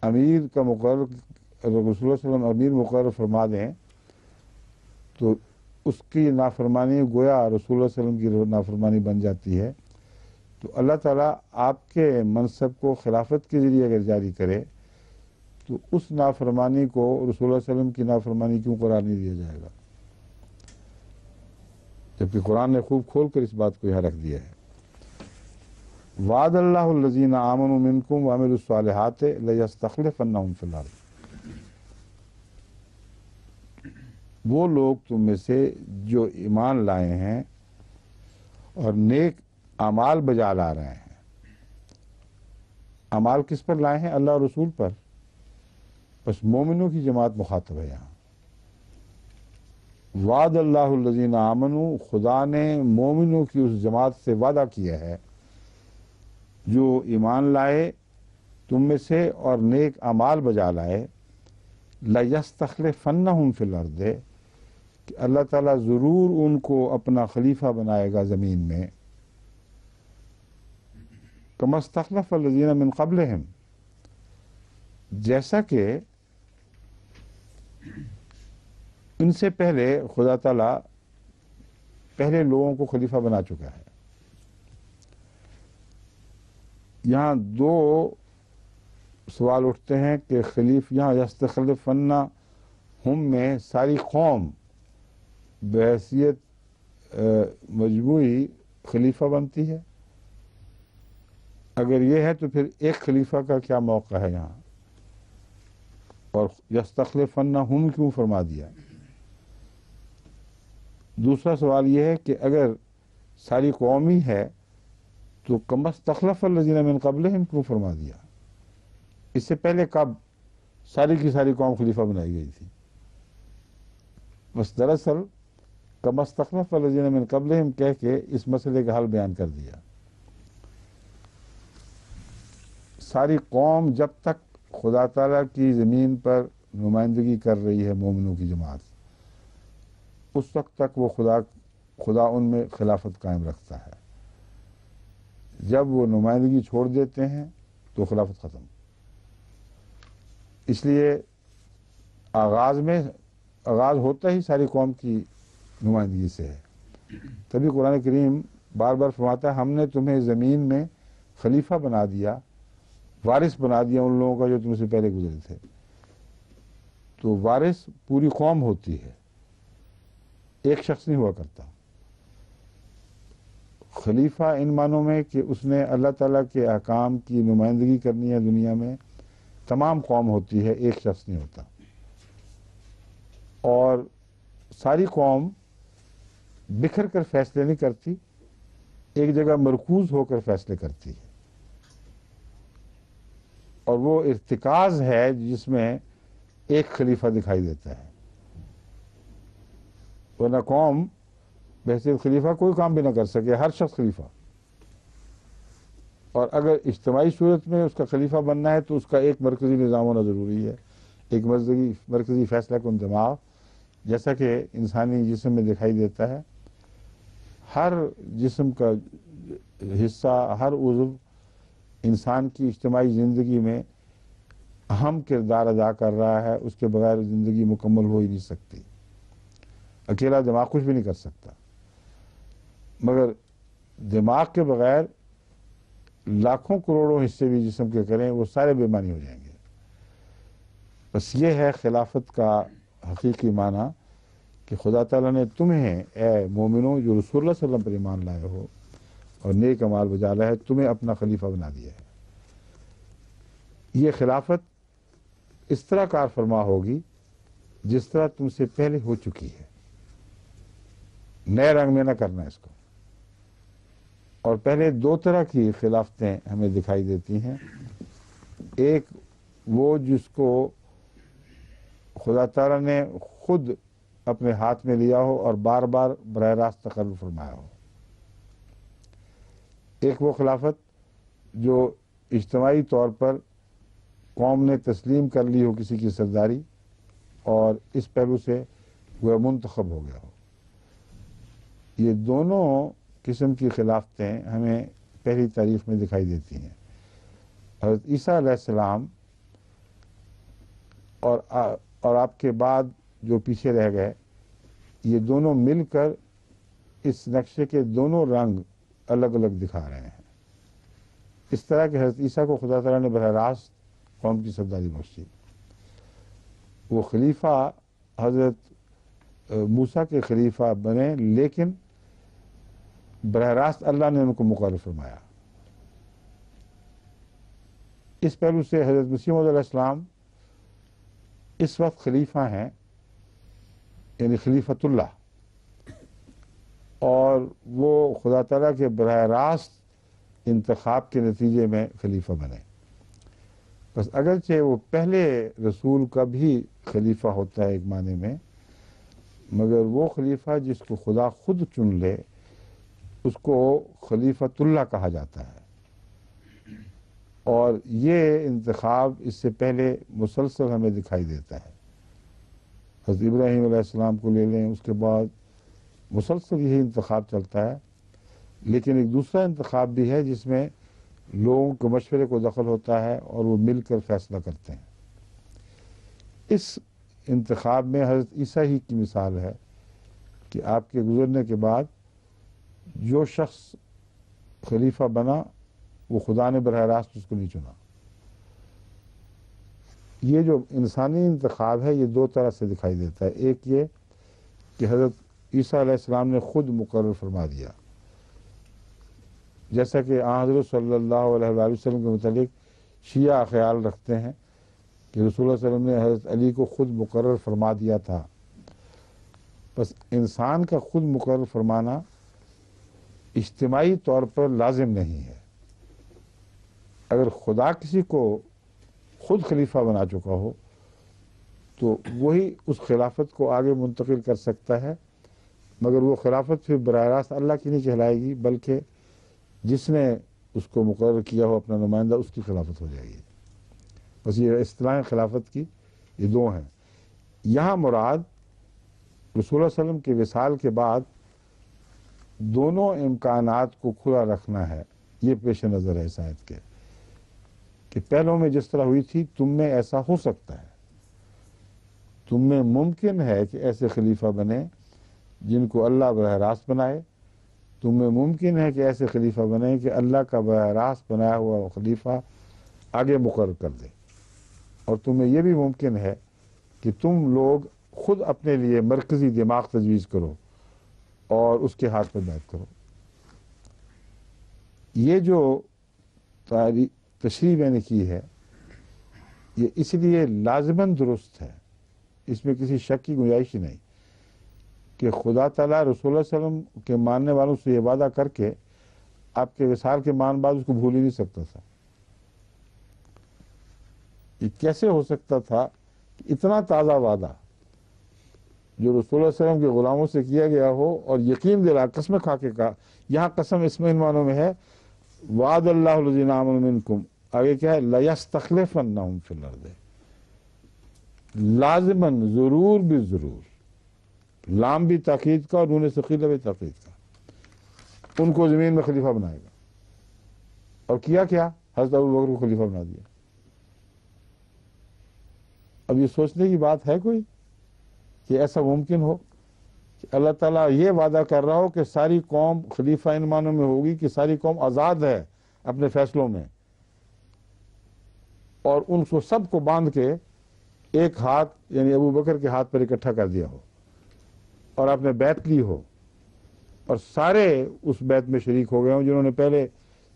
Speaker 1: امیر کا مقرر رسول اللہ صلی اللہ علیہ وسلم امیر مقرر فرما دیں تو اس کی نافرمانی گویا رسول اللہ صلی اللہ علیہ وسلم کی نافرمانی بن جاتی ہے. تو اللہ تعالیٰ آپ کے منصب کو خلافت کے ذریعے اگر جاری کرے تو اس نافرمانی کو رسول اللہ صلی اللہ علیہ وسلم کی نافرمانی کیوں قرار نہیں دیا جائے گا؟ جبکہ قرآن نے خوب کھول کر اس بات کو یہاں رکھ دیا ہے. وعد اللہ الذین آمنوا منکم وعملوا الصالحات لیستخلفنہم فی الارض. وہ لوگ تم میں سے جو ایمان لائے ہیں اور نیک اعمال بجا لا رہے ہیں. اعمال کس پر لائے ہیں؟ اللہ اور رسول پر. بس مومنوں کی جماعت مخاطب ہے یہاں. وعد اللہ الذین آمنوا، خدا نے مومنوں کی اس جماعت سے وعدہ کیا ہے جو ایمان لائے تم میں سے اور نیک اعمال بجا لائے. لَيَسْتَخْلِفَنَّهُمْ فِي الْأَرْضِ، کہ اللہ تعالیٰ ضرور ان کو اپنا خلیفہ بنائے گا زمین میں. كَمَا اسْتَخْلَفَ الَّذِينَ مِنْ قَبْلِهِمْ، جیسا کہ ان سے پہلے خدا تعالیٰ پہلے لوگوں کو خلیفہ بنا چکا ہے. یہاں دو سوال اٹھتے ہیں کہ یہاں یستخلفنہم میں ساری قوم بحیثیت مجموعی خلیفہ بنتی ہے؟ اگر یہ ہے تو پھر ایک خلیفہ کا کیا موقع ہے یہاں، اور یستخلفنہم کیوں فرما دیا؟ دوسرا سوال یہ ہے کہ اگر ساری قوم ہی ہے تو کم استخلف الذین من قبلہم کیوں فرما دیا؟ اس سے پہلے کب ساری کی ساری قوم خلیفہ بنائی گئی تھی؟ بس دراصل کم استخلف الذین من قبلہم کہہ کے اس مسئلے کا حل بیان کر دیا۔ ساری قوم جب تک خدا تعالیٰ کی زمین پر نمائندگی کر رہی ہے مومنوں کی جماعت، اس وقت تک وہ خدا ان میں خلافت قائم رکھتا ہے۔ جب وہ نمائندگی چھوڑ دیتے ہیں تو خلافت ختم۔ اس لیے آغاز ہوتا ہی ساری قوم کی نمائندگی سے ہے۔ تبھی قرآن کریم بار بار فرماتا ہے ہم نے تمہیں زمین میں خلیفہ بنا دیا، وارث بنا دیا ان لوگوں کا جو تم سے پہلے گزرے تھے۔ تو وارث پوری قوم ہوتی ہے، ایک شخص نہیں ہوا کرتا۔ خلیفہ ان معنوں میں کہ اس نے اللہ تعالیٰ کے احکام کی نمائندگی کرنی ہے دنیا میں، تمام قوم ہوتی ہے، ایک شخص نہیں ہوتا۔ اور ساری قوم بکھر کر فیصلے نہیں کرتی، ایک جگہ مرکوز ہو کر فیصلے کرتی ہے، اور وہ ارتکاز ہے جس میں ایک خلیفہ دکھائی دیتا ہے۔ ورنہ قوم بحیثیت خلیفہ کوئی کام بھی نہ کر سکے، ہر شخص خلیفہ۔ اور اگر اجتماعی صورت میں اس کا خلیفہ بننا ہے تو اس کا ایک مرکزی نظام ہونا ضروری ہے، ایک مرکزی فیصلہ کن دماغ، جیسا کہ انسانی جسم میں دکھائی دیتا ہے۔ ہر جسم کا حصہ، ہر عضو انسان کی اجتماعی زندگی میں اہم کردار ادا کر رہا ہے، اس کے بغیر زندگی مکمل ہو ہی نہیں سکتی۔ اکیلا دماغ کچھ بھی نہیں کر سکتا، مگر دماغ کے بغیر لاکھوں کروڑوں حصے بھی جسم کے کریں وہ سارے بے معنی ہو جائیں گے۔ بس یہ ہے خلافت کا حقیقی معنی کہ خدا تعالیٰ نے تمہیں اے مومنوں جو رسول اللہ صلی اللہ علیہ وسلم پر ایمان لائے ہو اور نیک اعمال بجا لائے ہے، تمہیں اپنا خلیفہ بنا دیا ہے۔ یہ خلافت اس طرح کار فرما ہوگی جس طرح تم سے پہلے ہو چکی ہے، نئے رنگ میں نہ کرنا اس کو۔ اور پہلے دو طرح کی خلافتیں ہمیں دکھائی دیتی ہیں، ایک وہ جس کو خدا تعالیٰ نے خود اپنے ہاتھ میں لیا ہو اور بار بار براہ راست تقرر فرمایا ہو، ایک وہ خلافت جو اجتماعی طور پر قوم نے تسلیم کر لی ہو کسی کی سرداری اور اس پہلو سے وہ منتخب ہو گیا ہو۔ یہ دونوں قسم کی خلافتیں ہمیں پہلی تاریخ میں دکھائی دیتی ہیں۔ حضرت عیسیٰ علیہ السلام اور آپ کے بعد جو پیچھے رہ گئے، یہ دونوں مل کر اس نقشے کے دونوں رنگ الگ الگ دکھا رہے ہیں۔ اس طرح کہ حضرت عیسیٰ کو خدا تعالیٰ نے براہ راست قوم کی سرداری بخشی، وہ خلیفہ حضرت موسیٰ کے خلیفہ بنے، لیکن براہ راست اللہ نے ان کو مقرر فرمایا۔ اس پہلو سے حضرت مسیح موعود علیہ السلام اس وقت خلیفہ ہیں، یعنی خلیفۃ اللہ، اور وہ خدا تعالیٰ کے براہ راست انتخاب کے نتیجے میں خلیفہ بنے۔ بس اگرچہ وہ پہلے رسول کا بھی خلیفہ ہوتا ہے ایک معنی میں، مگر وہ خلیفہ جس کو خدا خود چن لے اس کو خلیفۃ اللہ کہا جاتا ہے۔ اور یہ انتخاب اس سے پہلے مسلسل ہمیں دکھائی دیتا ہے۔ حضرت ابراہیم علیہ السلام کو لے لیں، اس کے بعد مسلسل یہی انتخاب چلتا ہے، لیکن ایک دوسرا انتخاب بھی ہے جس میں لوگوں کے مشورے کو دخل ہوتا ہے اور وہ مل کر فیصلہ کرتے ہیں۔ اس انتخاب میں حضرت عیسیٰ ہی کی مثال ہے کہ آپ کے گزرنے کے بعد جو شخص خلیفہ بنا وہ خدا نے براہ راست اس کو نہیں چنا۔ یہ جو انسانی انتخاب ہے یہ دو طرح سے دکھائی دیتا ہے، ایک یہ کہ حضرت عیسیٰ علیہ السلام نے خود مقرر فرما دیا، جیسا کہ حضرت صلی اللہ علیہ وآلہ وسلم کے متعلق شیعہ خیال رکھتے ہیں کہ رسول اللہ صلی اللہ علیہ وسلم نے حضرت علی کو خود مقرر فرما دیا تھا۔ بس انسان کا خود مقرر فرمانا اجتماعی طور پر لازم نہیں ہے. اگر خدا کسی کو خود خلیفہ بنا چکا ہو تو وہی اس خلافت کو آگے منتقل کر سکتا ہے، مگر وہ خلافت پھر براہ راست اللہ کی نہیں کہلائے گی، بلکہ جس نے اس کو مقرر کیا ہو اپنا نمائندہ، اس کی خلافت ہو جائے گی. بس یہ اصطلاح خلافت کی یہ دو ہیں. یہاں مراد رسول اللہ علیہ وسلم کے وصال کے بعد دونوں امکانات کو کھلا رکھنا ہے. یہ پیش نظر ہے اس آیت کے کہ پہلوں میں جس طرح ہوئی تھی تم میں ایسا ہو سکتا ہے، تم میں ممکن ہے کہ ایسے خلیفہ بنے جن کو اللہ براہ راست بنائے، تم میں ممکن ہے کہ ایسے خلیفہ بنے کہ اللہ کا براہ راست بنایا ہوا خلیفہ آگے مقرر کر دے، اور تمہیں یہ بھی ممکن ہے کہ تم لوگ خود اپنے لیے مرکزی دماغ تجویز کرو اور اس کے ہاتھ پر بیعت کرو. یہ جو تشریح میں نے کی ہے یہ اس لیے لازماً درست ہے، اس میں کسی شک کی گنجائش ہی نہیں کہ خدا تعالیٰ رسول اللہ علیہ وسلم کے ماننے والوں سے یہ وعدہ کر کے آپ کے وصال کے مان بعد اس کو بھول ہی نہیں سکتا تھا. یہ کیسے ہو سکتا تھا کہ اتنا تازہ وعدہ جو رسول اللہ علیہ وسلم کے غلاموں سے کیا گیا ہو اور یقین دلا قسم کھا کے کہا. یہاں قسم اس میں ان معنوں میں ہے وعد اللہ الذین آمنوا منکم، آگے کیا ہے لیستخلفنہم فی الارض، لازماً ضرور بھی ضرور، لام بھی تاکید کا اور نون ثقیلہ بھی تاکید کا، ان کو زمین میں خلیفہ بنائے گا. اور کیا حضرت ابوبکر کو خلیفہ بنا دیا. اب یہ سوچنے کی بات ہے کوئی کہ ایسا ممکن ہو کہ اللہ تعالیٰ یہ وعدہ کر رہا ہو کہ ساری قوم خلیفہ ان معنوں میں ہوگی کہ ساری قوم آزاد ہے اپنے فیصلوں میں، اور ان کو سب کو باندھ کے ایک ہاتھ یعنی ابوبکر کے ہاتھ پر اکٹھا کر دیا ہو اور آپ نے بیعت لی ہو اور سارے اس بیعت میں شریک ہو گئے ہوں، جنہوں نے پہلے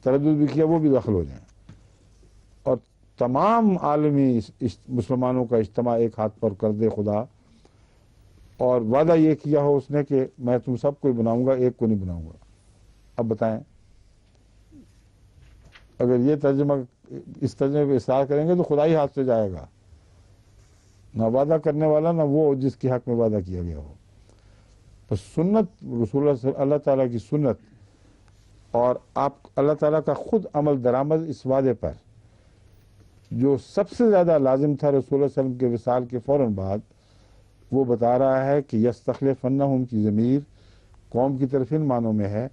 Speaker 1: تردد بھی کیا وہ بھی داخل ہو جائیں، اور تمام عالمی مسلمانوں کا اجتماع ایک ہاتھ پر کر دے خدا، اور وعدہ یہ کیا ہو اس نے کہ میں تم سب کو بناؤں گا، ایک کو نہیں بناؤں گا. اب بتائیں اگر یہ ترجمہ اس ترجمے پہ اصرار کریں گے تو خدا ہی ہاتھ سے جائے گا، نہ وعدہ کرنے والا نہ وہ جس کے حق میں وعدہ کیا گیا ہو. بس سنت رسول اللہ تعالیٰ کی سنت اور اللہ تعالیٰ کا خود عمل درآمد اس وعدے پر جو سب سے زیادہ لازم تھا رسول اللہ صلی اللہ علیہ وسلم کے وصال کے فوراً بعد، وہ بتا رہا ہے کہ یستخلفنہم کی ضمیر قوم کی طرف ان معنوں میں ہے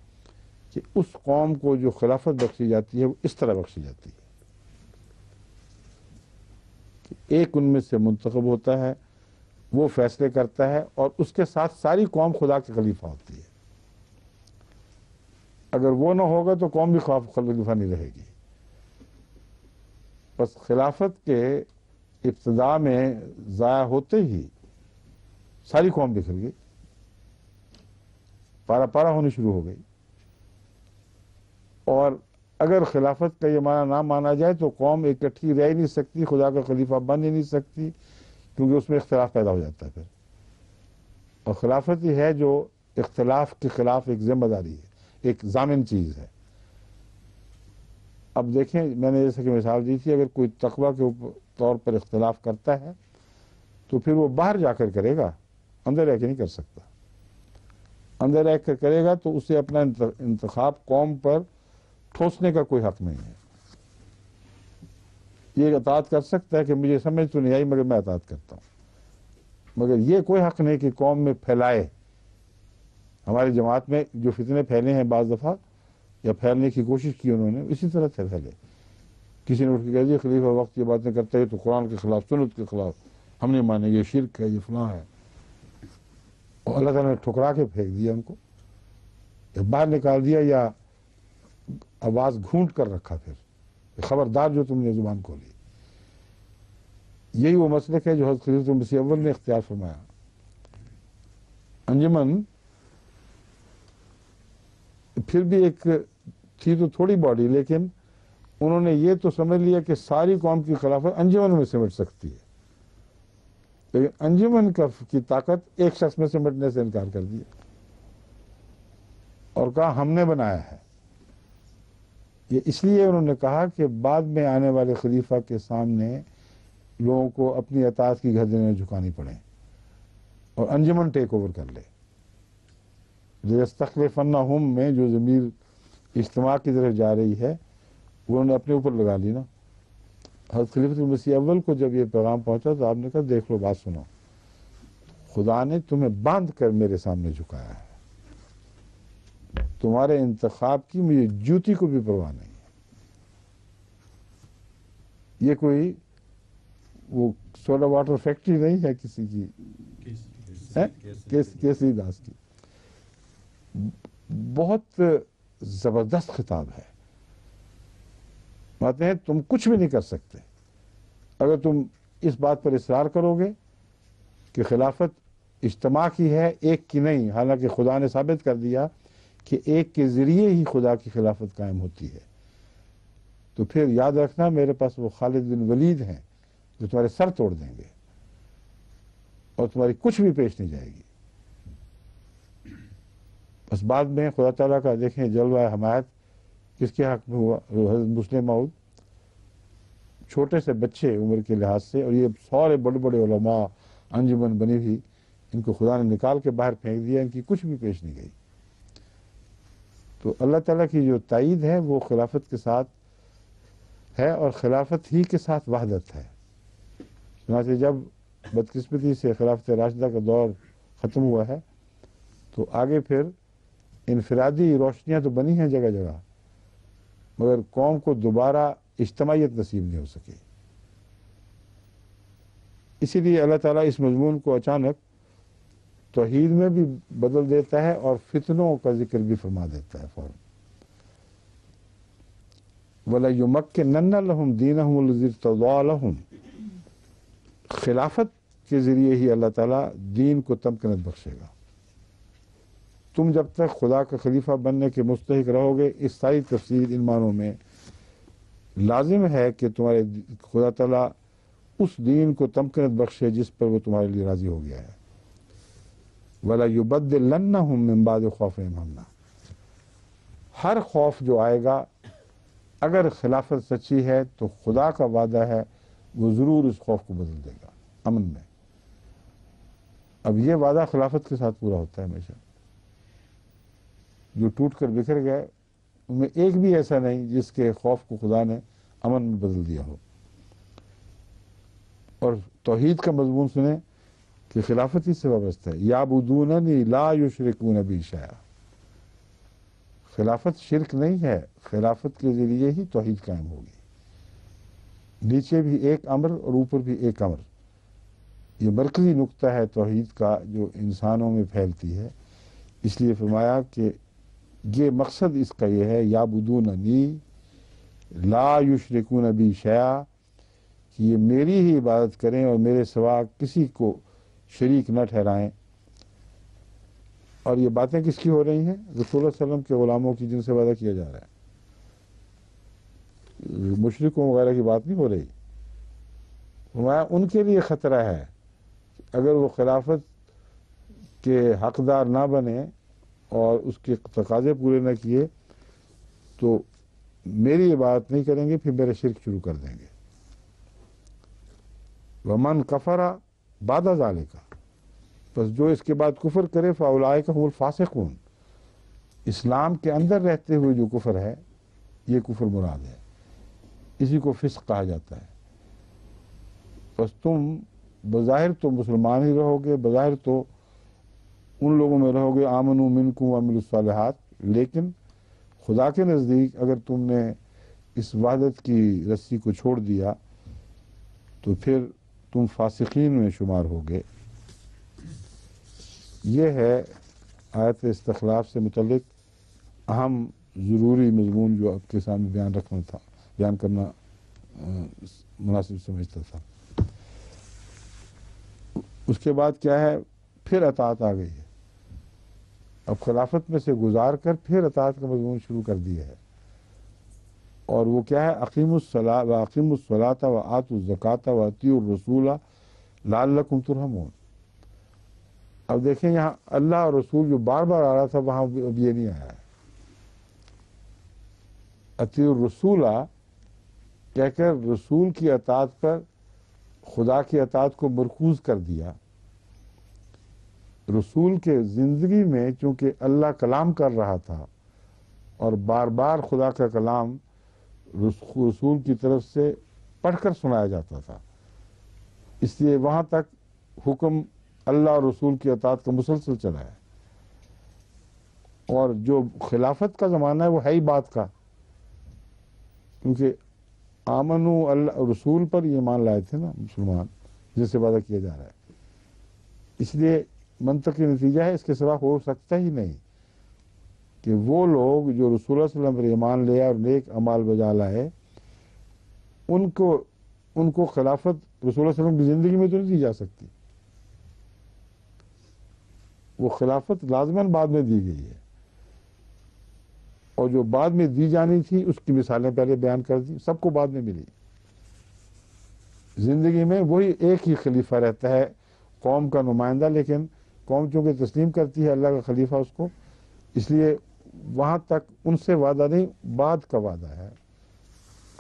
Speaker 1: کہ اس قوم کو جو خلافت بخشی جاتی ہے وہ اس طرح بخشی جاتی ہے کہ ایک ان میں سے منتخب ہوتا ہے، وہ فیصلے کرتا ہے اور اس کے ساتھ ساری قوم خدا کے خلیفہ ہوتی ہے. اگر وہ نہ ہوگا تو قوم بھی خلیفہ نہیں رہے گی. بس خلافت کے ابتدا میں ضائع ہوتے ہی ساری قوم بکھر گئی، پارا پارا ہونی شروع ہو گئی. اور اگر خلافت کا یہ معنی نہ مانا جائے تو قوم اکٹھی رہ ہی نہیں سکتی، خدا کا خلیفہ بن ہی نہیں سکتی، کیونکہ اس میں اختلاف پیدا ہو جاتا ہے پھر. اور خلافت ہی ہے جو اختلاف کے خلاف ایک ذمہ داری ہے، ایک ضامن چیز ہے. اب دیکھیں میں نے جیسے کہ مثال دی تھی، اگر کوئی تقویٰ کے طور پر اختلاف کرتا ہے تو پھر وہ باہر جا کر کرے گا، اندر رہ کے نہیں کر سکتا. اندر رہ کر کرے گا تو اسے اپنا انتخاب قوم پر ٹھوسنے کا کوئی حق نہیں ہے. یہ اطاعت کر سکتا ہے کہ مجھے سمجھ تو نہیں آئی مگر میں اطاعت کرتا ہوں، مگر یہ کوئی حق نہیں کہ قوم میں پھیلائے. ہماری جماعت میں جو فتنے پھیلے ہیں بعض دفعہ یا پھیلنے کی کوشش کی انہوں نے، اسی طرح سے پھیلے. کسی نے اٹھ کے کہہ دیا خلیفہ وقت یہ باتیں کرتا ہے تو قرآن کے خلاف، سنت کے خلاف، ہم نہیں مانیں، یہ شرک ہے، یہ فلاں ہے. اور اللہ تعالیٰ نے ٹھکرا کے پھینک دیا ان کو، یا باہر نکال دیا یا آواز گھونٹ کر رکھا. پھر خبردار جو تم نے زبان کھولی. یہی وہ مسلک ہے جو حضرت خلیفۃ مسیح اول نے اختیار فرمایا. انجمن پھر بھی ایک تھی تو تھوڑی باڈی، لیکن انہوں نے یہ تو سمجھ لیا کہ ساری قوم کی خلافت انجمن میں سمٹ سکتی ہے، لیکن انجمن کی طاقت ایک شخص میں سمٹنے سے انکار کر دیا. اور کہا ہم نے بنایا ہے. یہ اس لیے انہوں نے کہا کہ بعد میں آنے والے خلیفہ کے سامنے لوگوں کو اپنی اطاعت کی گردنیں جھکانی پڑیں اور انجمن ٹیک اوور کر لے. لَيَسْتَخْلِفَنَّهُمْ میں جو ضمیر اجتماع کی طرف جا رہی ہے وہ انہوں نے اپنے اوپر لگا لی نا. حضرت خلیفۃ المسیح اول کو جب یہ پیغام پہنچا تو آپ نے کہا دیکھ لو بات سنو، خدا نے تمہیں باندھ کر میرے سامنے جھکایا ہے، تمہارے انتخاب کی مجھے جوتی کو بھی پرواہ نہیں ہے. یہ کوئی وہ سوڈا واٹر فیکٹری نہیں ہے کسی کی، کیسی داس کی. بہت زبردست خطاب ہے. باتیں ہیں تم کچھ بھی نہیں کر سکتے اگر تم اس بات پر اصرار کرو گے کہ خلافت اجتماع کی ہے، ایک کی نہیں، حالانکہ خدا نے ثابت کر دیا کہ ایک کے ذریعے ہی خدا کی خلافت قائم ہوتی ہے. تو پھر یاد رکھنا میرے پاس وہ خالد بن ولید ہیں جو تمہارے سر توڑ دیں گے اور تمہاری کچھ بھی پیش نہیں جائے گی. بس بعد میں خدا تعالیٰ کا دیکھیں جلوہ حمایت کس کے حق میں ہوا. حضرت مسلم موعود چھوٹے سے بچے عمر کے لحاظ سے، اور یہ سارے بڑے بڑے علماء انجمن بنی ہوئی، ان کو خدا نے نکال کے باہر پھینک دیا، ان کی کچھ بھی پیش نہیں گئی. تو اللہ تعالیٰ کی جو تائید ہے وہ خلافت کے ساتھ ہے اور خلافت ہی کے ساتھ وحدت ہے. چنانچہ جب بدقسمتی سے خلافت راشدہ کا دور ختم ہوا ہے تو آگے پھر انفرادی روشنیاں تو بنی ہیں جگہ جگہ، مگر قوم کو دوبارہ اجتماعیت نصیب نہیں ہو سکی. اسی لیے اللہ تعالیٰ اس مضمون کو اچانک توحید میں بھی بدل دیتا ہے اور فتنوں کا ذکر بھی فرما دیتا ہے فوراً. وَلَيُمَكِّنَنَّ لَهُمْ دِينَهُمُ الَّذِي ارْتَضَىٰ لَهُمْ. خلافت کے ذریعے ہی اللہ تعالیٰ دین کو تمکنت بخشے گا. تم جب تک خدا کا خلیفہ بننے کے مستحق رہو گے، اس ساری تفسیر ان معنوں میں لازم ہے کہ تمہارے خدا تعالیٰ اس دین کو تمکنت بخشے جس پر وہ تمہارے لیے راضی ہو گیا ہے. وَلَيُبَدِّلَنَّهُم مِّن بَعْدِ خَوْفِهِمْ أَمْنًا. ہر خوف جو آئے گا اگر خلافت سچی ہے تو خدا کا وعدہ ہے وہ ضرور اس خوف کو بدل دے گا امن میں. اب یہ وعدہ خلافت کے ساتھ پورا ہوتا ہے ہمیشہ. جو ٹوٹ کر بکھر گئے ان میں ایک بھی ایسا نہیں جس کے خوف کو خدا نے امن میں بدل دیا ہو. اور توحید کا مضمون سنیں کہ خلافت ہی سے وابستہ ہے. یعبدوننی لا یشرکون بی شیئا. خلافت شرک نہیں ہے، خلافت کے ذریعے ہی توحید قائم ہوگی. نیچے بھی ایک امر اور اوپر بھی ایک امر. یہ مرکزی نقطہ ہے توحید کا جو انسانوں میں پھیلتی ہے. اس لیے فرمایا کہ یہ مقصد اس کا یہ ہے یعبدوننی لا یشرکون بی شیئا، کہ یہ میری ہی عبادت کریں اور میرے سوا کسی کو شریک نہ ٹھہرائیں. اور یہ باتیں کس کی ہو رہی ہیں؟ رسول اللہ صلی اللہ علیہ وسلم کے غلاموں کی جن سے وعدہ کیا جا رہا ہے. مشرکوں وغیرہ کی بات نہیں ہو رہی. فرمایا ان کے لیے خطرہ ہے اگر وہ خلافت کے حقدار نہ بنے اور اس کے تقاضے پورے نہ کیے تو میری عبادت نہیں کریں گے، پھر میرے شرک شروع کر دیں گے. ومن کفر بعد ذالک، بس جو اس کے بعد کفر کرے فاولئک هم الفاسقون. اسلام کے اندر رہتے ہوئے جو کفر ہے یہ کفر مراد ہے، اسی کو فسق کہا جاتا ہے. بس تم بظاہر تو مسلمان ہی رہو گے، بظاہر تو ان لوگوں میں رہو گے آمنوا منکم وعملوا الصالحات، لیکن خدا کے نزدیک اگر تم نے اس وحدت کی رسی کو چھوڑ دیا تو پھر تم فاسقین میں شمار ہوگے. یہ ہے آیت استخلاف سے متعلق اہم ضروری مضمون جو آپ کے سامنے بیان کرنا مناسب سمجھتا تھا. اس کے بعد کیا ہے؟ پھر اطاعت آ گئی ہے. اب خلافت میں سے گزار کر پھر اطاعت کا مضمون شروع کر دیا ہے. اور وہ کیا ہے؟ اقیموا الصلاۃ وآتوا الزکاۃ واطیعوا الرسول لعلکم ترحمون. اب دیکھیں یہاں اللہ اور رسول جو بار بار آ رہا تھا وہاں اب یہ نہیں آیا ہے. اطیع الرسول کہہ کر رسول کی اطاعت پر خدا کی اطاعت کو مرکوز کر دیا۔ رسول کے زندگی میں چونکہ اللہ کلام کر رہا تھا اور بار بار خدا کا کلام رسول کی طرف سے پڑھ کر سنایا جاتا تھا، اس لیے وہاں تک حکم اللہ اور رسول کی اطاعت کا مسلسل چلا ہے۔ اور جو خلافت کا زمانہ ہے وہ ہے ہی بات کا، کیونکہ آمنو اللہ رسول پر یہ ایمان لائے تھے نا مسلمان، جس سے وعدہ کیا جا رہا ہے۔ اس لیے منطقی نتیجہ ہے اس کے سوا ہو سکتا ہی نہیں کہ وہ لوگ جو رسول اللہ صلی اللہ علیہ وسلم پر ایمان لے اور نیک اعمال بجا لائے، ان کو خلافت رسول اللہ صلی اللہ علیہ وسلم کی زندگی میں تو نہیں دی جا سکتی، وہ خلافت لازماً بعد میں دی گئی ہے، اور جو بعد میں دی جانی تھی اس کی مثالیں پہلے بیان کر دی، سب کو بعد میں ملی۔ زندگی میں وہی ایک ہی خلیفہ رہتا ہے، قوم کا نمائندہ، لیکن قوم چونکہ تسلیم کرتی ہے اللہ کا خلیفہ اس کو، اس لیے وہاں تک ان سے وعدہ نہیں، بعد کا وعدہ ہے۔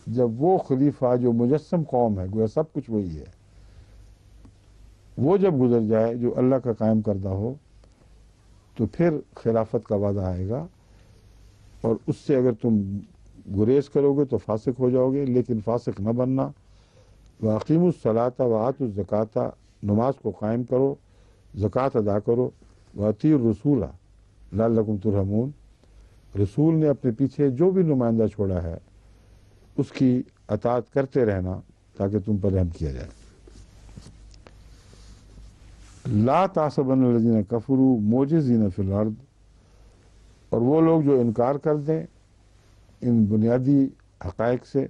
Speaker 1: جب وہ خلیفہ جو مجسم قوم ہے، گویا سب کچھ وہی ہے، وہ جب گزر جائے جو اللہ کا قائم کردہ ہو، تو پھر خلافت کا وعدہ آئے گا، اور اس سے اگر تم گریز کرو گے تو فاسق ہو جاؤ گے، لیکن فاسق نہ بننا۔ وَأَقِیمُوا الصَّلَاةَ وَآتُوا الزَّکَاةَ، نماز کو قائم کرو، زکوٰۃ ادا کرو۔ وَأَطِیعُوا الرَّسُولَ لَعَلَّکُمْ تُرْحَمُونَ، رسول نے اپنے پیچھے جو بھی نمائندہ چھوڑا ہے اس کی اطاعت کرتے رہنا تاکہ تم پر رحم کیا جائے۔ لا تحسبن الذین کفروا معجزین فی الارض، اور وہ لوگ جو انکار کر دیں ان بنیادی حقائق سے،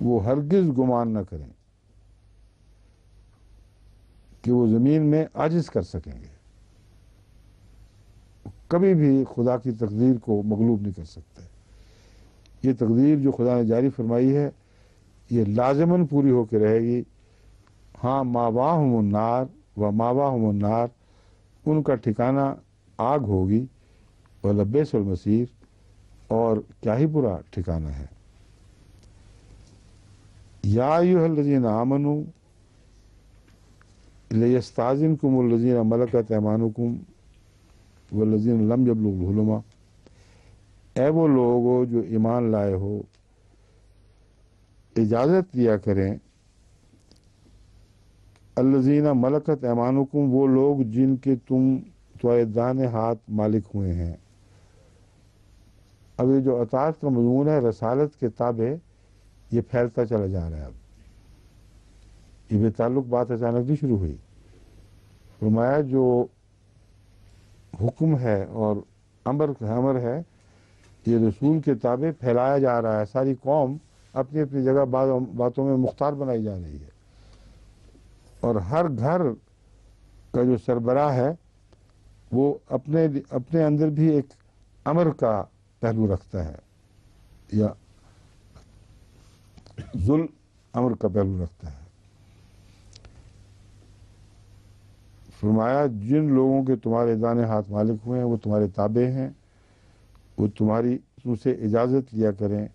Speaker 1: وہ ہرگز گمان نہ کریں کہ وہ زمین میں عاجز کر سکیں گے، کبھی بھی خدا کی تقدیر کو مغلوب نہیں کر سکتے۔ یہ تقدیر جو خدا نے جاری فرمائی ہے یہ لازماً پوری ہو کے رہے گی۔ ہاں، ماواہم النار و ماواہم النار، ان کا ٹھکانہ آگ ہوگی، وَلَبِئْسَ الْمَصِیرُ، اور کیا ہی برا ٹھکانہ ہے۔ یا ایھا الذین آمنوا لیستأذنکم الذین ملکت ایمانکم والذین لم یبلغوا الحلم، اے وہ لوگو جو ایمان لائے ہو، اجازت دیا کریں الذین ملکت ایمانکم، وہ لوگ جن کے تمہارے دانے ہاتھ مالک ہوئے ہیں۔ اب یہ جو اطاعت کا مضمون ہے رسالت کے تابع یہ پھیلتا چلا جا رہا ہے۔ اب یہ بے تعلق بات اچانک نہیں شروع ہوئی، فرمایا جو حکم ہے اور امر ہے یہ رسول کے تابع پھیلایا جا رہا ہے، ساری قوم اپنی اپنی جگہ باتوں میں مختار بنائی جا رہی ہے، اور ہر گھر کا جو سربراہ ہے وہ اپنے اندر بھی ایک امر کا پہلو رکھتا ہے، یا ذل امر کا پہلو رکھتا ہے۔ فرمایا جن لوگوں کے تمہارے دانے ہاتھ مالک ہوئے ہیں وہ تمہارے تابع ہیں، وہ تم سے اجازت لیا کریں۔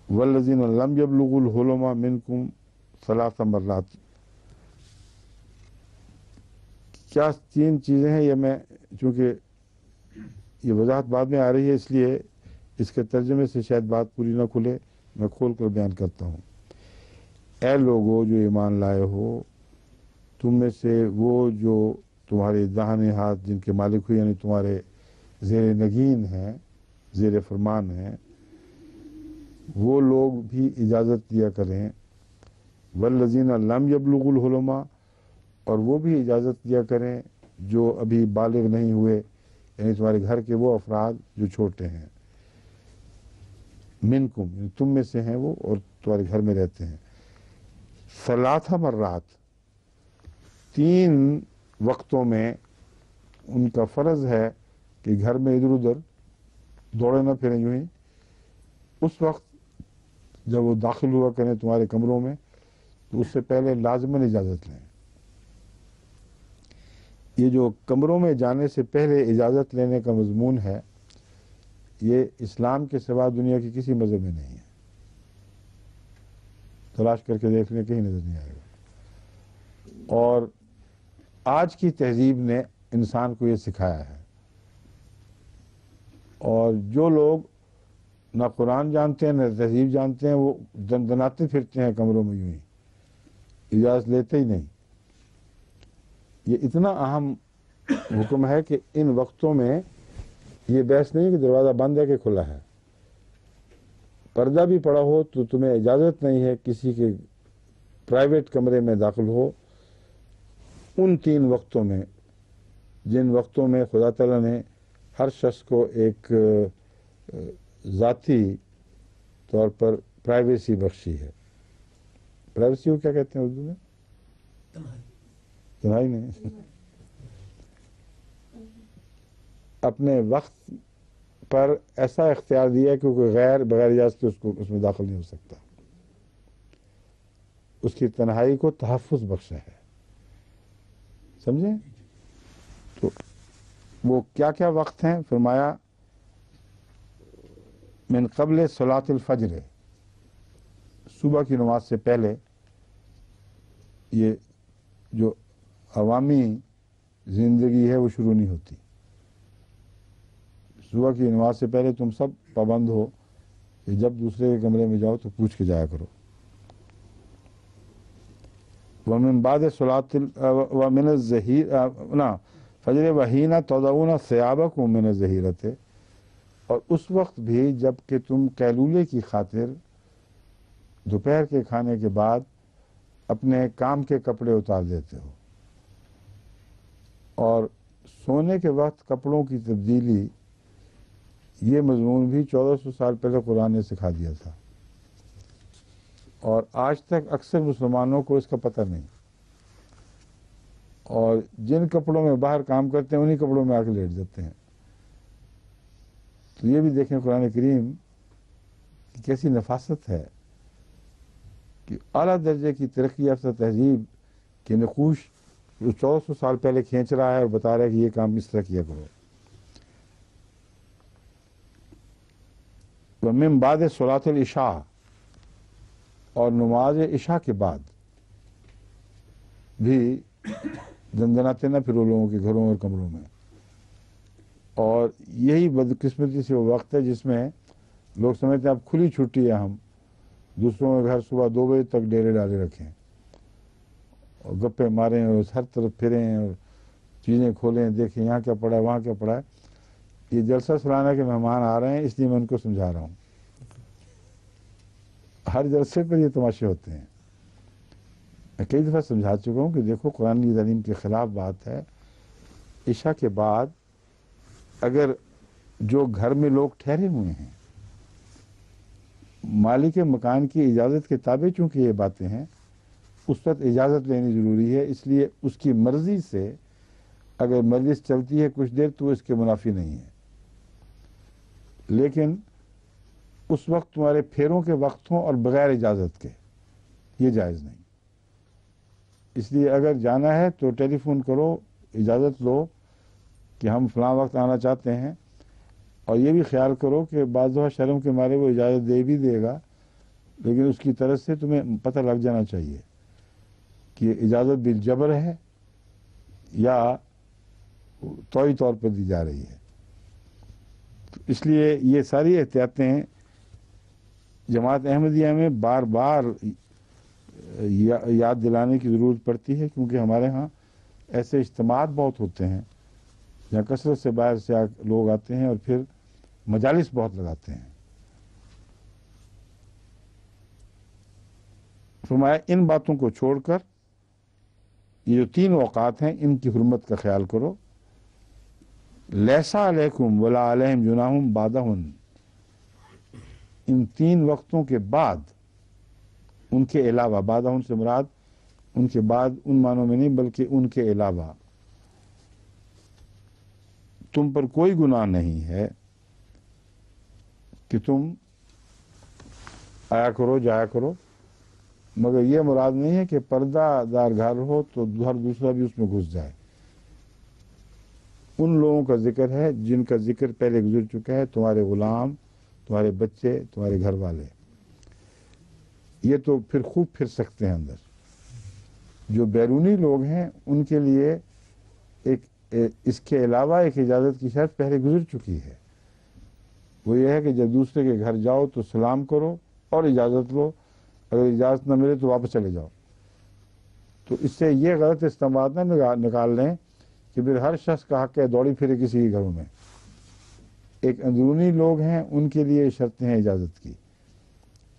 Speaker 1: والذین لم یبلغوا الحلم منکم ثلاث مرات، کیا 3 چیزیں ہیں، یہ میں چونکہ یہ وضاحت بعد میں آ رہی ہے اس لیے اس کے ترجمے سے شاید بات پوری نہ کھلے، میں کھول کر بیان کرتا ہوں۔ اے لوگو جو ایمان لائے ہو، تم میں سے وہ جو تمہارے داہنے ہاتھ جن کے مالک ہوئے، یعنی تمہارے زیر نگین ہیں، زیر فرمان ہیں، وہ لوگ بھی اجازت دیا کریں۔ والذین لم یبلغوا الحلم، اور وہ بھی اجازت دیا کریں جو ابھی بالغ نہیں ہوئے، یعنی تمہارے گھر کے وہ افراد جو چھوٹے ہیں، منکم یعنی تم میں سے ہیں وہ اور تمہارے گھر میں رہتے ہیں۔ 3 مرات، 3 وقتوں میں ان کا فرض ہے کہ گھر میں ادھر ادھر دوڑے نہ پھریں یوں ہی۔ اس وقت جب وہ داخل ہوا کریں تمہارے کمروں میں تو اس سے پہلے لازماً اجازت لیں۔ یہ جو کمروں میں جانے سے پہلے اجازت لینے کا مضمون ہے یہ اسلام کے سوا دنیا کی کسی مذہب میں نہیں ہے. تلاش کر کے دیکھ لیں، کہیں نظر نہیں آئے گا. اور آج کی تہذیب نے انسان کو یہ سکھایا ہے. اور جو لوگ نہ قرآن جانتے ہیں نہ تہذیب جانتے ہیں، وہ دندناتے پھرتے ہیں کمروں میں یوں ہی، اجازت لیتے ہی نہیں. یہ اتنا اہم حکم ہے کہ ان وقتوں میں یہ بحث نہیں کہ دروازہ بند ہے کہ کھلا ہے. پردہ بھی پڑا ہو تو تمہیں اجازت نہیں ہے کسی کے پرائیویٹ کمرے میں داخل ہو ان 3 وقتوں میں، جن وقتوں میں خدا تعالیٰ نے ہر شخص کو ایک ذاتی طور پر پرائیویسی بخشی ہے. پرائیویسی کو کیا کہتے ہیں اردو میں؟ تنہائی نہیں. اپنے وقت پر ایسا اختیار دیا کہ کوئی غیر بغیر اجازت کے اس میں داخل نہیں ہو سکتا. اس کی تنہائی کو تحفظ بخشا ہے. سمجھیں؟ تو وہ کیا کیا وقت ہیں؟ فرمایا من قبل صلاۃ الفجر، صبح کی نماز سے پہلے. یہ جو عوامی زندگی ہے وہ شروع نہیں ہوتی. صبح کی نماز سے پہلے تم سب پابند ہو کہ جب دوسرے کے کمرے میں جاؤ تو پوچھ کے جایا کرو. ومن بعد صلاۃ ومن الظہیرہ فجر وحین تضعون ثیابکم من الظہیرۃ، اور اس وقت بھی جب کہ تم قیلولے کی خاطر دوپہر کے کھانے کے بعد اپنے کام کے کپڑے اتار دیتے ہو. اور سونے کے وقت کپڑوں کی تبدیلی، یہ مضمون بھی 1400 سال پہلے قرآن نے سکھا دیا تھا، اور آج تک اکثر مسلمانوں کو اس کا پتہ نہیں. اور جن کپڑوں میں باہر کام کرتے ہیں انہی کپڑوں میں آ کے لیٹ جاتے ہیں. تو یہ بھی دیکھیں قرآن کریم کی کیسی نفاست ہے کہ اعلیٰ درجے کی ترقی یافتہ تہذیب کے نقوش جو 1400 سال پہلے کھینچ رہا ہے اور بتا رہا ہے کہ یہ کام اس طرح کیا کرو. ومن بعد صلاۃ العشاء، اور نماز عشاء کے بعد بھی دندناتے نہ پھرو لوگوں کے گھروں اور کمروں میں. اور یہی بدقسمتی سے وہ وقت ہے جس میں لوگ سمجھتے ہیں اب کھلی چھٹی ہے، ہم دوسروں کے گھر صبح 2 بجے تک ڈیرے ڈالے رکھیں اور گپے ماریں اور ہر طرف پھریں اور چیزیں کھولیں، دیکھیں یہاں کیا پڑا ہے وہاں کیا پڑا ہے. یہ جلسہ سلانا کے مہمان آ رہے ہیں، اس لیے میں ان کو سمجھا رہا ہوں. ہر جلسے پر یہ تماشے ہوتے ہیں. میں کئی دفعہ سمجھا چکا ہوں کہ دیکھو قرآن کی تعلیم کے خلاف بات ہے. عشاء کے بعد اگر جو گھر میں لوگ ٹھہرے ہوئے ہیں، مالک مکان کی اجازت کے تابع چونکہ یہ باتیں ہیں، اس وقت اجازت لینی ضروری ہے. اس لیے اس کی مرضی سے اگر مجلس چلتی ہے کچھ دیر تو اس کے منافی نہیں ہے. لیکن اس وقت تمہارے پھیروں کے وقت ہوں اور بغیر اجازت کے، یہ جائز نہیں. اس لیے اگر جانا ہے تو ٹیلی فون کرو، اجازت لو کہ ہم فلاں وقت آنا چاہتے ہیں. اور یہ بھی خیال کرو کہ بعض دفعہ شرم کے مارے وہ اجازت دے بھی دے گا، لیکن اس کی طرف سے تمہیں پتہ لگ جانا چاہیے کہ اجازت بالجبر ہے یا طوعی طور پر دی جا رہی ہے. اس لیے یہ ساری احتیاطیں جماعت احمدیہ میں بار بار یاد دلانے کی ضرورت پڑتی ہے، کیونکہ ہمارے ہاں ایسے اجتماعات بہت ہوتے ہیں جہاں کثرت سے باہر سے لوگ آتے ہیں اور پھر مجالس بہت لگاتے ہیں. فرمایا ان باتوں کو چھوڑ کر یہ جو 3 اوقات ہیں ان کی حرمت کا خیال کرو. لیسا علیکم ولا علیہم جناح بعدہن، ان 3 وقتوں کے بعد، ان کے علاوہ، بعدہن سے مراد ان کے بعد ان معنوں میں نہیں بلکہ ان کے علاوہ تم پر کوئی گناہ نہیں ہے کہ تم آیا کرو جایا کرو، مگر یہ مراد نہیں ہے کہ پردہ دار گھر ہو تو ہر دوسرا بھی اس میں گھس جائے. ان لوگوں کا ذکر ہے جن کا ذکر پہلے گزر چکا ہے، تمہارے غلام، تمہارے بچے، تمہارے گھر والے، یہ تو پھر خوب پھر سکتے ہیں اندر۔ جو بیرونی لوگ ہیں ان کے لیے اس کے علاوہ ایک اجازت کی شرط پہلے گزر چکی ہے، وہ یہ ہے کہ جب دوسرے کے گھر جاؤ تو سلام کرو اور اجازت لو، اگر اجازت نہ ملے تو واپس چلے جاؤ۔ تو اس سے یہ غلط استعمال نہ نکال لیں کہ پھر ہر شخص کا حق ہے دوڑی پھرے کسی کے گھروں میں۔ ایک اندرونی لوگ ہیں ان کے لیے شرطیں ہیں اجازت کی،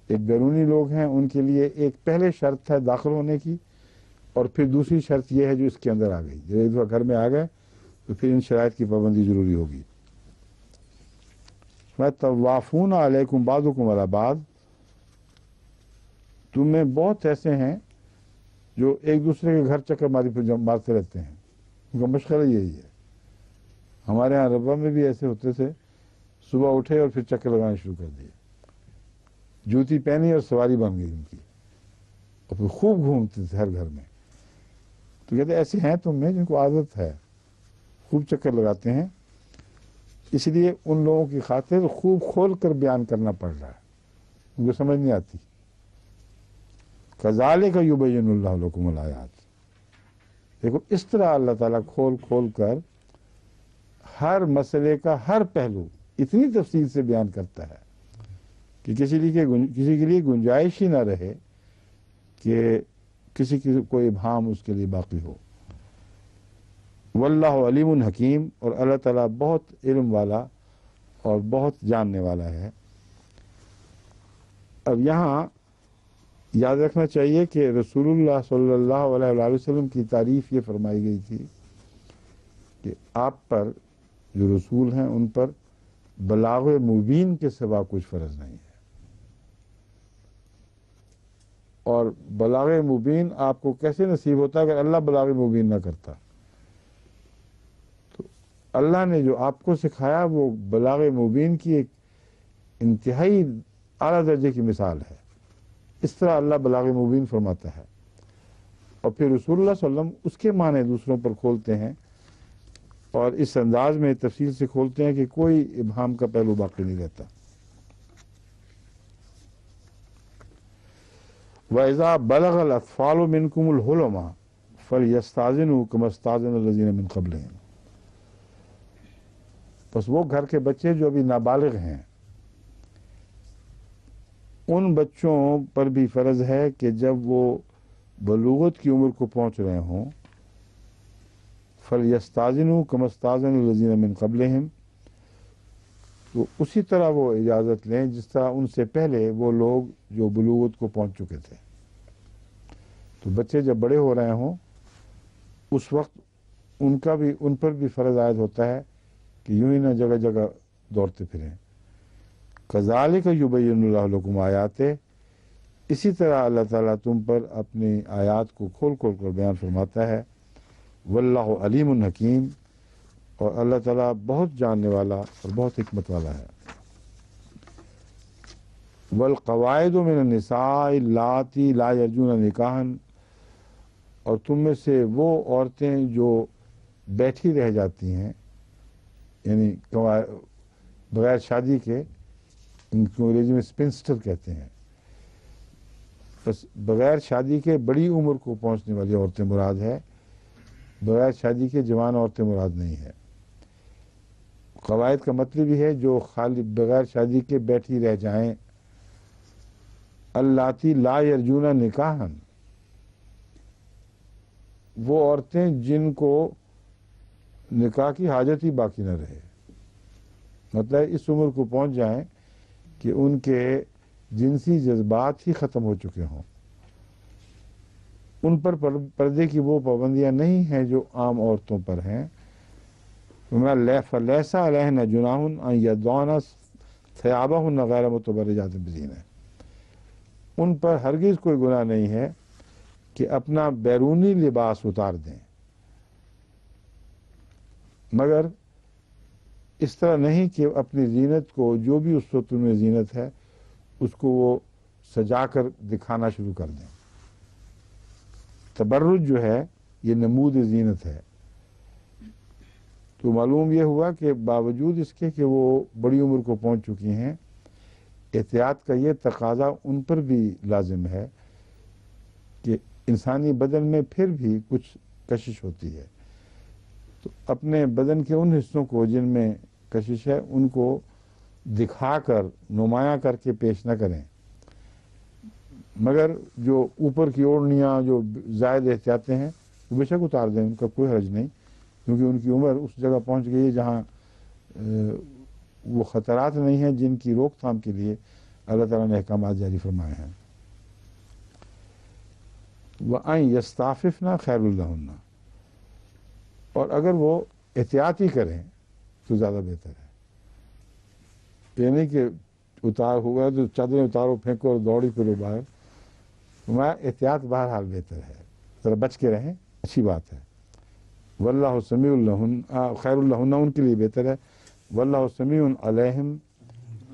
Speaker 1: ایک بیرونی لوگ ہیں ان کے لیے ایک پہلے شرط ہے داخل ہونے کی، اور پھر دوسری شرط یہ ہے جو اس کے اندر آ گئی، جب ایک دفعہ گھر میں آ گئے تو پھر ان شرائط کی پابندی ضروری ہوگی۔ طوافون علیکم بعضکم علی بعض، تم میں بہت ایسے ہیں جو ایک دوسرے کے گھر چکر مارتے رہتے ہیں، ان کا مشغلہ یہی ہے۔ ہمارے ہاں ربا میں بھی ایسے ہوتے تھے، صبح اٹھے اور پھر چکر لگانے شروع کر دیے، جوتی پہنی اور سواری بن گئی ان کی، اور پھر خوب گھومتے تھے ہر گھر میں۔ تو کہتے ایسے ہیں تم میں جن کو عادت ہے، خوب چکر لگاتے ہیں، اس لیے ان لوگوں کی خاطر خوب کھول کر بیان کرنا پڑ رہا ہے، ان کو سمجھ نہیں آتی۔ کذالک یبین اللہ لکم الآیات، دیکھو اس طرح اللہ تعالیٰ کھول کھول کر ہر مسئلے کا ہر پہلو اتنی تفصیل سے بیان کرتا ہے کہ کسی کے لیے گنجائش ہی نہ رہے کہ کسی کی کوئی ابہام اس کے لیے باقی ہو۔ واللہ علیم حکیم، اور اللہ تعالیٰ بہت علم والا اور بہت جاننے والا ہے۔ اب یہاں یاد رکھنا چاہیے کہ رسول اللہ صلی اللہ علیہ وسلم کی تعریف یہ فرمائی گئی تھی کہ آپ پر جو رسول ہیں ان پر بلاغ مبین کے سوا کچھ فرض نہیں ہے، اور بلاغ مبین آپ کو کیسے نصیب ہوتا ہے اگر اللہ بلاغ مبین نہ کرتا؟ تو اللہ نے جو آپ کو سکھایا وہ بلاغ مبین کی ایک انتہائی اعلیٰ درجے کی مثال ہے۔ اس طرح اللہ بلاغ مبین فرماتا ہے، اور پھر رسول اللہ صلی اللہ علیہ وسلم اس کے معنی دوسروں پر کھولتے ہیں اور اس انداز میں تفصیل سے کھولتے ہیں کہ کوئی ابہام کا پہلو باقی نہیں رہتا۔ وَإِذَا بَلَغَ الْأَطْفَالُ مِنْكُمُ الْحُلُمَ فَلْيَسْتَأْذِنُوا كَمَا اسْتَأْذَنَ الَّذِينَ مِنْ قَبْلِهِمْ، بس وہ گھر کے بچے جو ابھی نابالغ ہیں ان بچوں پر بھی فرض ہے کہ جب وہ بلوغت کی عمر کو پہنچ رہے ہوں فَلْيَسْتَأْذِنُوا كَمَا اسْتَأْذَنَ الَّذِينَ مِنْ قَبْلِهِمْ، تو اسی طرح وہ اجازت لیں جس طرح ان سے پہلے وہ لوگ جو بلوغت کو پہنچ چکے تھے۔ تو بچے جب بڑے ہو رہے ہوں اس وقت ان پر بھی فرض عائد ہوتا ہے کہ یوں ہی نہ جگہ جگہ دوڑتے پھریں۔ کذالک یبین اللہ لکم آیاتہ، اسی طرح اللہ تعالیٰ تم پر اپنی آیات کو کھول کھول کر بیان فرماتا ہے۔ واللہ علیم حکیم، اور اللہ تعالیٰ بہت جاننے والا اور بہت حکمت والا ہے۔ والقواعد من النساء اللاتی لا یرجون نکاحا، اور تم میں سے وہ عورتیں جو بیٹھی رہ جاتی ہیں، یعنی بغیر شادی کے، ان کو انگریزی میں اسپنسٹر کہتے ہیں، بس بغیر شادی کے بڑی عمر کو پہنچنے والی عورتیں مراد ہے، بغیر شادی کے جوان عورتیں مراد نہیں ہے۔ قواعد کا مطلب یہ ہے جو خالی بغیر شادی کے بیٹھی رہ جائیں۔ اللاتی لا یرجون نکاحا، وہ عورتیں جن کو نکاح کی حاجت ہی باقی نہ رہے، مطلب اس عمر کو پہنچ جائیں کہ ان کے جنسی جذبات ہی ختم ہو چکے ہوں، ان پر پردے کی وہ پابندیاں نہیں ہیں جو عام عورتوں پر ہیں۔ فَلَيْسَ عَلَيْهِنَّ جُنَاحٌ أَن يَضَعْنَ ثِيَابَهُنَّ غَيْرَ مُتَبَرِّجَاتٍ بِزِينَةٍ، ان پر ہرگز کوئی گناہ نہیں ہے کہ اپنا بیرونی لباس اتار دیں، مگر اس طرح نہیں کہ اپنی زینت کو، جو بھی اس وقت میں زینت ہے اس کو وہ سجا کر دکھانا شروع کر دیں۔ تبرج جو ہے یہ نمود زینت ہے، تو معلوم یہ ہوا کہ باوجود اس کے کہ وہ بڑی عمر کو پہنچ چکی ہیں، احتیاط کا یہ تقاضا ان پر بھی لازم ہے کہ انسانی بدن میں پھر بھی کچھ کشش ہوتی ہے، تو اپنے بدن کے ان حصوں کو جن میں کشش ہے ان کو دکھا کر نمایاں کر کے پیش نہ کریں، مگر جو اوپر کی اوڑھنیاں جو زائد احتیاطیں ہیں وہ بے شک اتار دیں، ان کا کوئی حرج نہیں، کیونکہ ان کی عمر اس جگہ پہنچ گئی ہے جہاں وہ خطرات نہیں ہیں جن کی روک تھام کے لیے اللہ تعالیٰ نے احکامات جاری فرمائے ہیں۔ وَأَن يَسْتَعْفِفْنَ خَيْرٌ لَهُنَّ، اور اگر وہ احتیاط ہی کریں تو زیادہ بہتر ہے، یہ نہیں کہ اتار ہوا تو چادریں اتارو پھینکو اور دوڑی پھرو باہر، میں احتیاط بہرحال بہتر ہے، ذرا بچ کے رہیں، اچھی بات ہے۔ واللہ سمیع لہن خیر لہن، ان کے لیے بہتر ہے۔ واللہ سمیع علیہم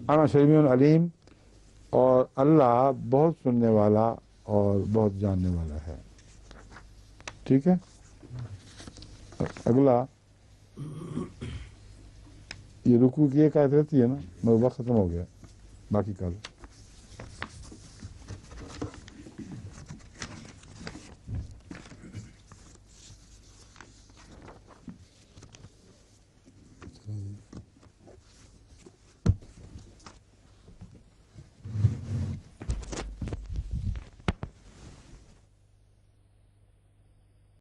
Speaker 1: انا سمیع علیم، اور اللہ بہت سننے والا اور بہت جاننے والا ہے۔ ٹھیک ہے، اگلا یہ رکوع کی ایک آیت رہتی ہے نا، میرا وقت ختم ہو گیا، باقی کل